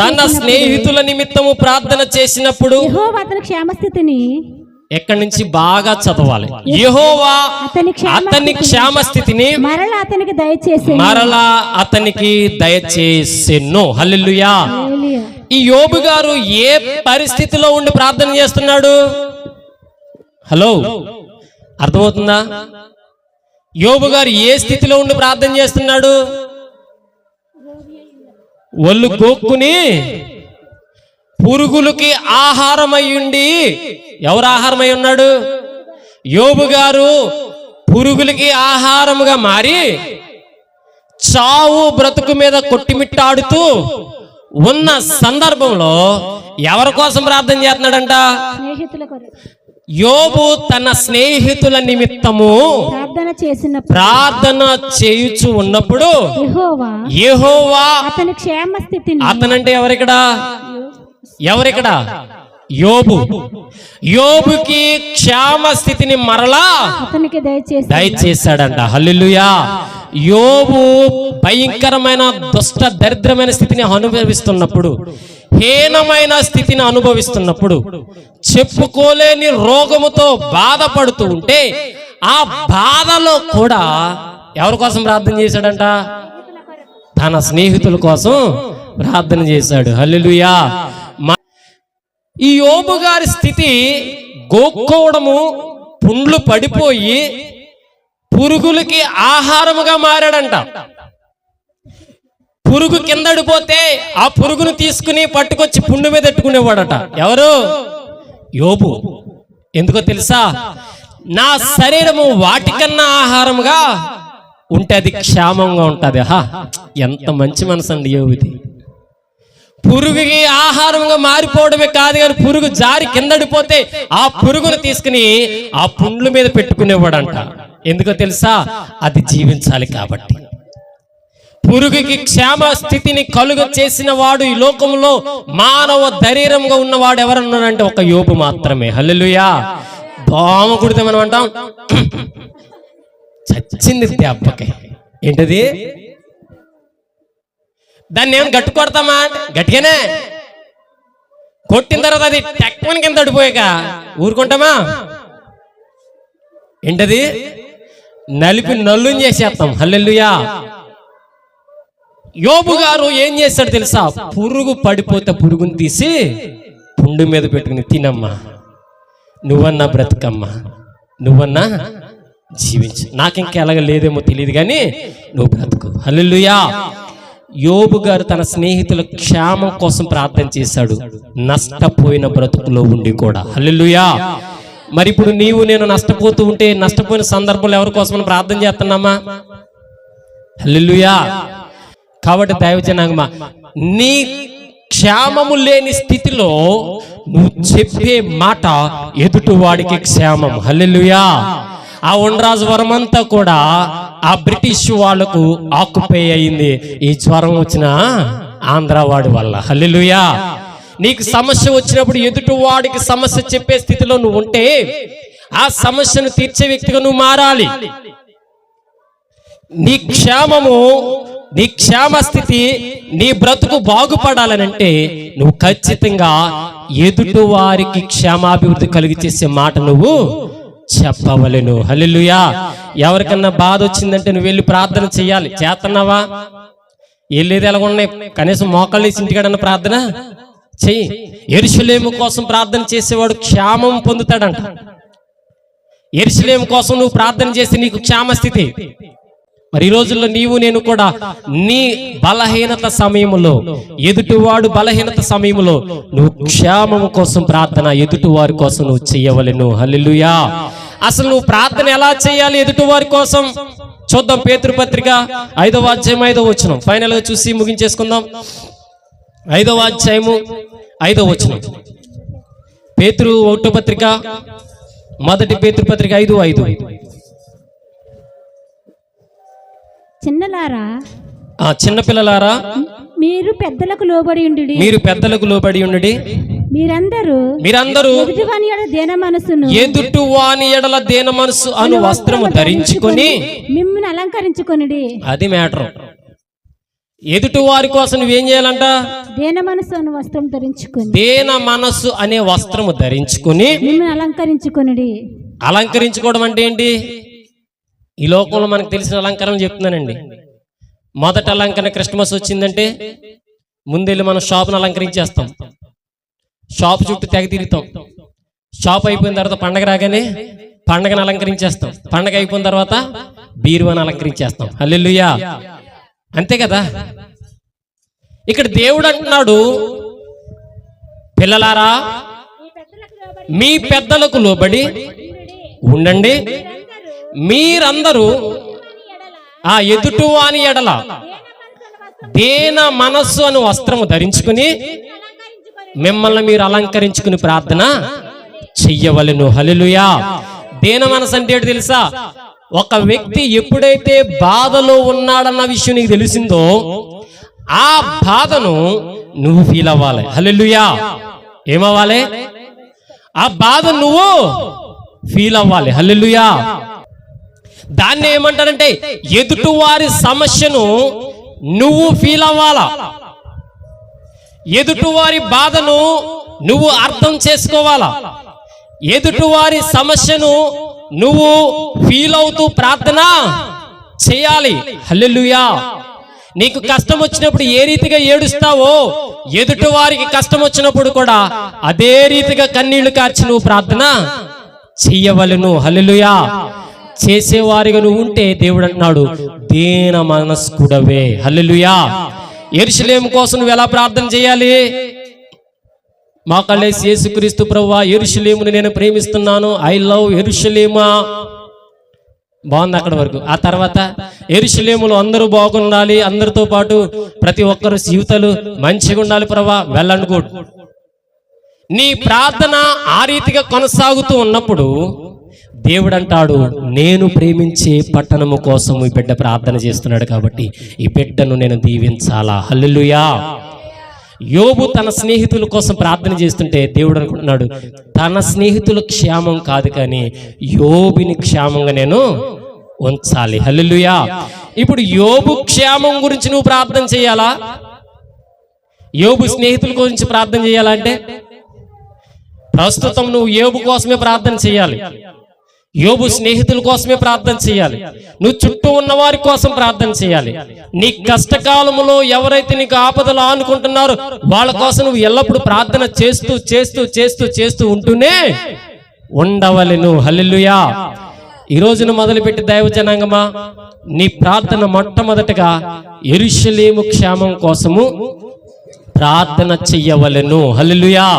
తన స్నేహితుల నిమిత్తము ప్రార్థన చేసినప్పుడు యెహోవా అతని క్షేమస్థితిని, ఎక్కడి నుంచి బాగా చదవాలి, యెహోవా అతని క్షేమస్థితిని మరలా అతనికి దయచేసెను. హల్లెలూయా. ఈ యోబు గారు ఏ పరిస్థితిలో ఉండి ప్రార్థన చేస్తున్నాడు? హలో, అర్థమవుతుందా? యోబు గారు ఏ స్థితిలో ఉండి ప్రార్థన చేస్తున్నాడు? ఒళ్ళు గోక్కుని పురుగులకి ఆహారమయ్యుండి. ఎవరు ఆహారమై ఉన్నాడు? యోబు గారు పురుగులకి ఆహారముగా మారి చావు బ్రతుకు మీద కొట్టిమిట్టాడుతూ ఉన్న సందర్భంలో ఎవరి కోసం ప్రార్థన చేస్తున్నాడంట? యోబు తన స్నేహితుల నిమిత్తము ప్రార్థన చేయుచు ఉన్నప్పుడు యెహోవా అతని క్షేమస్థితిని, అతనంటే ఎవరిక్కడ? యోబుకి క్షేమ స్థితిని మరలా అతనికి దయచేశాడంట. హల్లెలూయా. యోబు భయంకరమైన దుష్ట దరిద్రమైన స్థితిని అనుభవిస్తున్నప్పుడు, హీనమైన స్థితిని అనుభవిస్తున్నప్పుడు, చెప్పుకోలేని రోగముతో బాధపడుతూ ఉంటే ఆ బాధలో కూడా ఎవరి కోసం ప్రార్థన చేశాడంట? తన స్నేహితుల కోసం ప్రార్థన చేశాడు. హల్లెలూయా. ఈ యోబు గారి స్థితి గోక్కోవడము, పుండ్లు పడిపోయి పురుగులకి ఆహారముగా మారాడంట. పురుగు కిందడిపోతే ఆ పురుగును తీసుకుని పట్టుకొచ్చి పుండు మీద ఎట్టుకునేవాడట. ఎవరు? యోబు. ఎందుకో తెలుసా? నా శరీరము వాటికన్నా ఆహారముగా ఉంటే అది క్షేమంగా ఉంటుంది. ఎంత మంచి మనసు అండి యోబుది. పురుగుకి ఆహారంగా మారిపోవడమే కాదు, కానీ పురుగు జారి కిందడిపోతే ఆ పురుగును తీసుకుని ఆ పుండ్ల మీద పెట్టుకునేవాడంట. ఎందుకో తెలుసా? అది జీవించాలి కాబట్టి. పురుగుకి క్షేమ స్థితిని కలుగ చేసిన వాడు ఈ లోకంలో మానవ ధైర్యంగా ఉన్నవాడు ఎవరన్నాడంటే ఒక యోబు మాత్రమే. హల్లెలూయా. దోమ కుడితే మనం అంటాం చచ్చింది దెబ్బకి. ఏంటది? దాన్ని ఏమైనా గట్టు కొడతామా? గట్టిగానే కొట్టిన తర్వాత అది టెక్మన్ కింద పడిపోయాక ఊరుకుంటామా? ఏంటది? నలిపి నల్లుని చేసేస్తాం. హల్లెలూయా. యోబు గారు ఏం చేస్తాడు తెలుసా? పురుగు పడిపోతే పురుగుని తీసి పుండు మీద పెట్టుకుని, తినమ్మా, నువ్వన్నా బ్రతుకమ్మా, నువ్వన్నా జీవించు, నాకు ఇంకా ఎలాగ లేదేమో తెలియదు కానీ నువ్వు బ్రతుకు. హల్లెలూయా. యోబు గారు తన స్నేహితుల క్షేమం కోసం ప్రార్థన చేశాడు, నష్టపోయిన బ్రతుకులో ఉండి కూడా. హల్లెలూయా. మరి ఇప్పుడు నీవు నేను నష్టపోతూ ఉంటే, నష్టపోయిన సందర్భంలో ఎవరి కోసం ప్రార్థన చేస్తున్నామా? హల్లెలూయా. కాబట్టి దైవజనాంగమా, నీ క్షేమము లేని స్థితిలో నువ్వు చెప్పే మాట ఎదుటి వాడికి క్షేమం. హల్లెలూయా. ఆ ఉండ్రాజు వరం అంతా కూడా ఆ బ్రిటిష్ వాళ్లకు ఆక్యుపై అయింది ఈ జ్వరం వచ్చిన ఆంధ్ర వాడి వల్ల. హల్లెలూయా. నీకు సమస్య వచ్చినప్పుడు ఎదుటి వాడికి సమస్య చెప్పే స్థితిలో నువ్వు ఉంటే ఆ సమస్యను తీర్చే వ్యక్తిగా నువ్వు మారాలి. నీ క్షేమము, నీ క్షేమ స్థితి, నీ బ్రతుకు బాగుపడాలనంటే నువ్వు ఖచ్చితంగా ఎదుటి వారికి క్షేమాభివృద్ధి కలిగి చేసే మాట నువ్వు చెప్పవలెను. హల్లెలూయా. ఎవరికన్నా బాధ వచ్చిందంటే నువ్వు వెళ్ళి ప్రార్థన చెయ్యాలి. చేస్తున్నావా? వెళ్ళేది ఎలాగ ఉన్నాయి? కనీసం మోకాళ్ళు వేసి ఇంటికాడన్న ప్రార్థన చెయ్యి. యెరూషలేము కోసం ప్రార్థన చేసేవాడు క్షేమం పొందుతాడంట. యెరూషలేము కోసం నువ్వు ప్రార్థన చేస్తే నీకు క్షేమ స్థితి. మరి ఈ రోజుల్లో నీవు నేను కూడా నీ బలహీనత సమయంలో, ఎదుటివాడు బలహీనత సమయంలో నువ్వు క్షేమము కోసం ప్రార్థన ఎదుటివారి కోసం నువ్వు చెయ్యవలెను. హల్లెలూయా. అసలు నువ్వు ప్రార్థన ఎలా చేయాలి ఎదుటివారి కోసం? చూద్దాం. పేతురు పత్రిక 5వ అధ్యాయం 5వ వచనం ఫైనల్ గా చూసి ముగించేసుకుందాం. 5వ అధ్యాయము 5వ వచనం. పేతురు 1వ పత్రిక, మొదటి పేతురు పత్రిక 5:5. చిన్నలారా, చిన్నపిల్లలారా, మీరు పెద్దలకు లోబడి ఉండుడి. మీరు పెద్దలకు లోబడి ఉండుడి. మీరందరూ ఎదుటివాని ఎడల దేన మనసును, ఎదుటివాని ఎడల దేన మనసు అను వస్త్రము ధరించుకొని మిమ్మల్ని అలంకరించుకొనుడి. అది మ్యాటర్. ఎదుటి వారి కోసం నువ్వేం చేయాలంట? దేన మనసు అనే వస్త్రం ధరించుకొని, దేన మనసు అనే వస్త్రము ధరించుకొని మిమ్మల్ని అలంకరించుకొనుడి. అలంకరించుకోవడం అంటే ఏంటి? ఈ లోకంలో మనకు తెలిసిన అలంకరణ చెప్తున్నానండి. మొదట అలంకరణ క్రిస్మస్ వచ్చిందంటే ముందెళ్ళి మనం షాప్ను అలంకరించేస్తాం. షాప్ చుట్టూ తెగ తిరుగుతాం. షాప్ అయిపోయిన తర్వాత పండగ రాగానే పండగను అలంకరించేస్తాం. పండగ అయిపోయిన తర్వాత బీరువాని అలంకరించేస్తాం. హల్లెలూయా. అంతే కదా. ఇక్కడ దేవుడు అంటున్నాడు, పిల్లలారా మీ పెద్దలకు లోబడి ఉండండి. మీరందరూ ఆ ఎదుటివాని ఎడల దేన మనస్సు అను వస్త్రము ధరించుకుని మిమ్మల్ని మీరు అలంకరించుకుని ప్రార్థన చెయ్యవలెను. హల్లెలూయా. దేన మనసు అంటే ఏంటి తెలుసా? ఒక వ్యక్తి ఎప్పుడైతే బాధలో ఉన్నాడన్న విషయం నీకు తెలిసిందో ఆ బాధను నువ్వు ఫీల్ అవ్వాలి. హల్లెలూయా. ఏమవ్వాలి? ఆ బాధ నువ్వు ఫీల్ అవ్వాలి. హల్లెలూయా. దాన్ని ఏమంటారంటే ఎదుటివారి సమస్యను నువ్వు ఫీల్ అవ్వాలా. ఎదుటివారి బాధను నువ్వు అర్థం చేసుకోవాలా. ఎదుటివారి సమస్యను నువ్వు ఫీల్ అవుతూ ప్రార్థన చేయాలి. హల్లెలూయా. నీకు కష్టం వచ్చినప్పుడు ఏ రీతిగా ఏడుస్తావో ఎదుటి వారికి కష్టం వచ్చినప్పుడు కూడా అదే రీతిగా కన్నీళ్లు కార్చి నువ్వు ప్రార్థన చెయ్యవలెను. హల్లెలూయా. చేసేవారిగా నువ్వు ఉంటే దేవుడు అంటున్నాడు, దీన మనస్కుడవే. హల్లెలూయా. యెరూషలేము కోసం నువ్వు ఎలా ప్రార్థన చేయాలి? మా కల్లేసి యేసుక్రీస్తు ప్రభువా, యెరూషలేమును నేను ప్రేమిస్తున్నాను, ఐ లవ్ యెరూషలేమా. బాగుంది అక్కడ వరకు. ఆ తర్వాత యెరూషలేములో అందరూ బాగుండాలి, అందరితో పాటు ప్రతి ఒక్కరు జీవితాలు మంచిగా ఉండాలి ప్రభువా, వెళ్ళండి కూడా. నీ ప్రార్థన ఆ రీతిగా కొనసాగుతూ ఉన్నప్పుడు దేవుడు అంటాడు, నేను ప్రేమించే పట్టణము కోసం ఈ బిడ్డ ప్రార్థన చేస్తున్నాడు కాబట్టి ఈ బిడ్డను నేను దీవించాలా. హల్లెలూయా. యోబు తన స్నేహితుల కోసం ప్రార్థన చేస్తుంటే దేవుడు అనుకుంటున్నాడు, తన స్నేహితుల క్షేమం కాదు కానీ యోబుని క్షేమంగా నేను ఉంచాలి. హల్లెలూయా. ఇప్పుడు యోబు క్షేమం గురించి నువ్వు ప్రార్థన చేయాలా? యోబు స్నేహితుల గురించి ప్రార్థన చేయాలంటే ప్రస్తుతం నువ్వు యోబు కోసమే ప్రార్థన చేయాలి. యోబు స్నేహితుల కోసమే ప్రార్థన చేయాలి. నువ్వు చుట్టూ ఉన్న వారి కోసం ప్రార్థన చేయాలి. నీ కష్టకాలములో ఎవరైతే నీకు ఆపదలు ఆనుకుంటున్నారో వాళ్ళ కోసం నువ్వు ఎల్లప్పుడూ ప్రార్థన చేస్తూ చేస్తూ చేస్తూ చేస్తూ ఉంటూనే ఉండవలెను. హల్లెలూయా. ఈ రోజున మొదలుపెట్టి దైవ జనాంగమా, నీ ప్రార్థన మొట్టమొదటగా యెరూషలేము క్షేమం కోసము ప్రార్థన చెయ్యవలెను. హల్లెలూయా.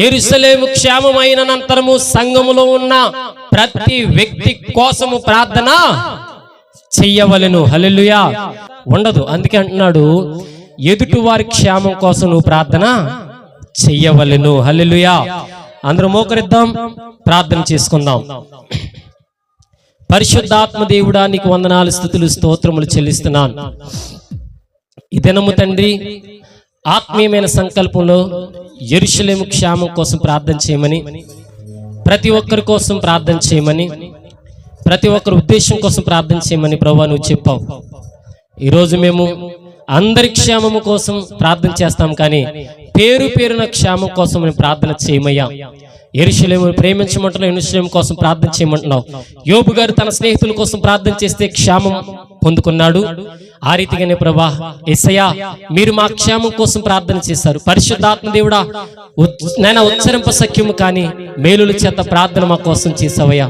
యెరూషలేము క్షేమమైన అనంతరము సంఘములో ఉన్న ప్రతి వ్యక్తి కోసము ప్రార్థన చెయ్యవలెను. హల్లెలూయా. ఉండదు. అందుకే అంటున్నాడు, ఎదుటి వారి క్షేమం కోసం నువ్వు ప్రార్థన చెయ్యవలెను. హల్లెలూయా. అందరూ మోకరిద్దాం, ప్రార్థన చేసుకుందాం. పరిశుద్ధాత్మ దేవుడా, నీకు వందనాలు, స్తుతులు, స్తోత్రములు చెల్లిస్తున్నాను. ఈ దినము తండ్రి ఆత్మీయమైన సంకల్పంలో యెరూషలేము క్షేమం కోసం ప్రార్థన చేయమని, ప్రతి ఒక్కరి కోసం ప్రార్థన చేయమని, ప్రతి ఒక్కరి ఉద్దేశం కోసం ప్రార్థన చేయమని ప్రభువా నువ్వు చెప్పావు. ఈరోజు మేము అందరి క్షేమము కోసం ప్రార్థన చేస్తాం, కానీ పేరు పేరున క్షేమం కోసం మేము ప్రార్థన చేయమయ్యా. యెరూషలేము ప్రేమించమంటున్నావు, యెరూషలేము కోసం ప్రార్థన చేయమంటున్నావు. యోబు గారు తన స్నేహితుల కోసం ప్రార్థన చేస్తే క్షేమం పొందుకున్నాడు. ఆ రీతిగానే ప్రభా యేసయ్యా, మీరు మా క్షేమం కోసం ప్రార్థన చేశారు. పరిశుద్ధాత్మ దేవుడా, నైనా ఉచ్చరింప సఖ్యము కానీ మేలుల చేత ప్రార్థన మా కోసం చేసావయ్యా.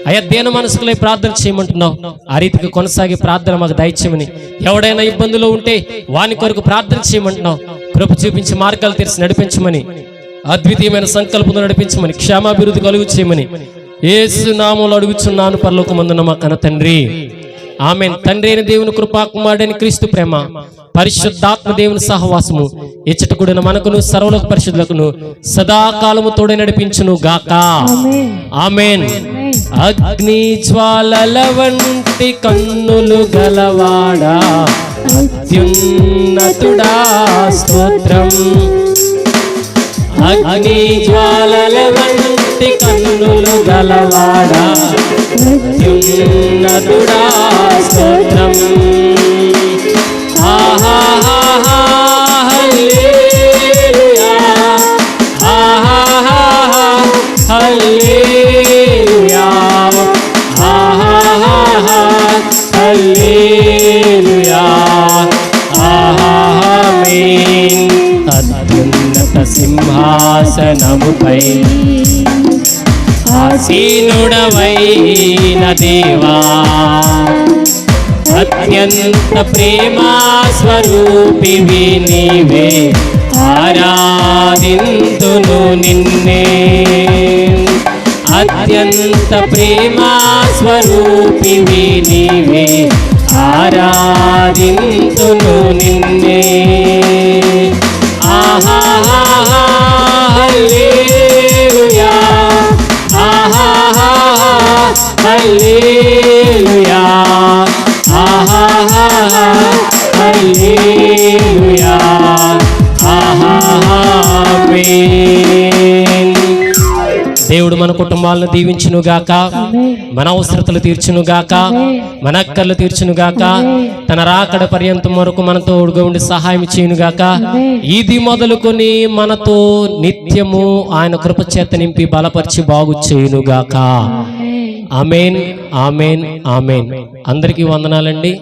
అయ్యా దేని మనసుకులై ప్రార్థన చేయమంటున్నావు, ఆ రీతికి కొనసాగే ప్రార్థన మాకు దయచేయమని. ఎవడైనా ఇబ్బందులు ఉంటే వాని కొరకు ప్రార్థన చేయమంటున్నావు, కృప చూపించి మార్గాలు తెరిచి నడిపించమని, అద్వితీయమైన సంకల్పంతో నడిపించమని, క్షేమాభివృద్ధి కలుగు చేయమని యేసు నామములో అడుగుచున్నాను పరలోకమందున్న మా కన్న తండ్రి, ఆమేన్. తండ్రి అయిన దేవుని కృపా, కుమారుడైన క్రీస్తు ప్రేమ, పరిశుద్ధాత్మ దేవుని సహవాసము ఇచ్చటకుడిన మనకును సర్వలోక పరిశుద్ధులకును సదాకాలము తోడే నడిపించును గాక. ఆమేన్. అగ్ని జ్వాలల వంటి కన్నులు గలవాడా, అత్యున్నతుడా స్తోత్రం. అగ్ని జ్వాలల వంటి కన్నులు గలవాడా, అత్యున్నతుడా స్తోత్రం. ఆహాహా హల్లెలూయా, ఆహాహా హల్లెలూయా, ఆహాహా హల్లెలూయా, ఆమేన్. అత్యున్నత సింహాసనముపై ఆసీనుడవైన దేవా, అత్యంత ప్రేమా స్వరూపివి నీవే, ఆరాధింతును నిన్నే. అత్యంత ప్రేమా స్వరూపివి నీవే, ఆరాధింతును నిన్నే. ఆహాహా హల్లెలూయా, ఆహాహా హల్లెలూయా, ఆహాహా హల్లెలూయా, ఆమేన్. దేవుడు మన కుటుంబాలను దీవించును గాక, మన అవసరతలు తీర్చును గాక, మన అక్కర్లు తీర్చును గాక, తన రాకడ పర్యంతం వరకు మనతో తోడుగా ఉండి సహాయం చేయను గాక. ఇది మొదలుకొని మనతో నిత్యము ఆయన కృప చేత నింపి బలపరిచి బాగు చేయును గాక. ఆమేన్, ఆమేన్, ఆమేన్. అందరికీ వందనాలండి.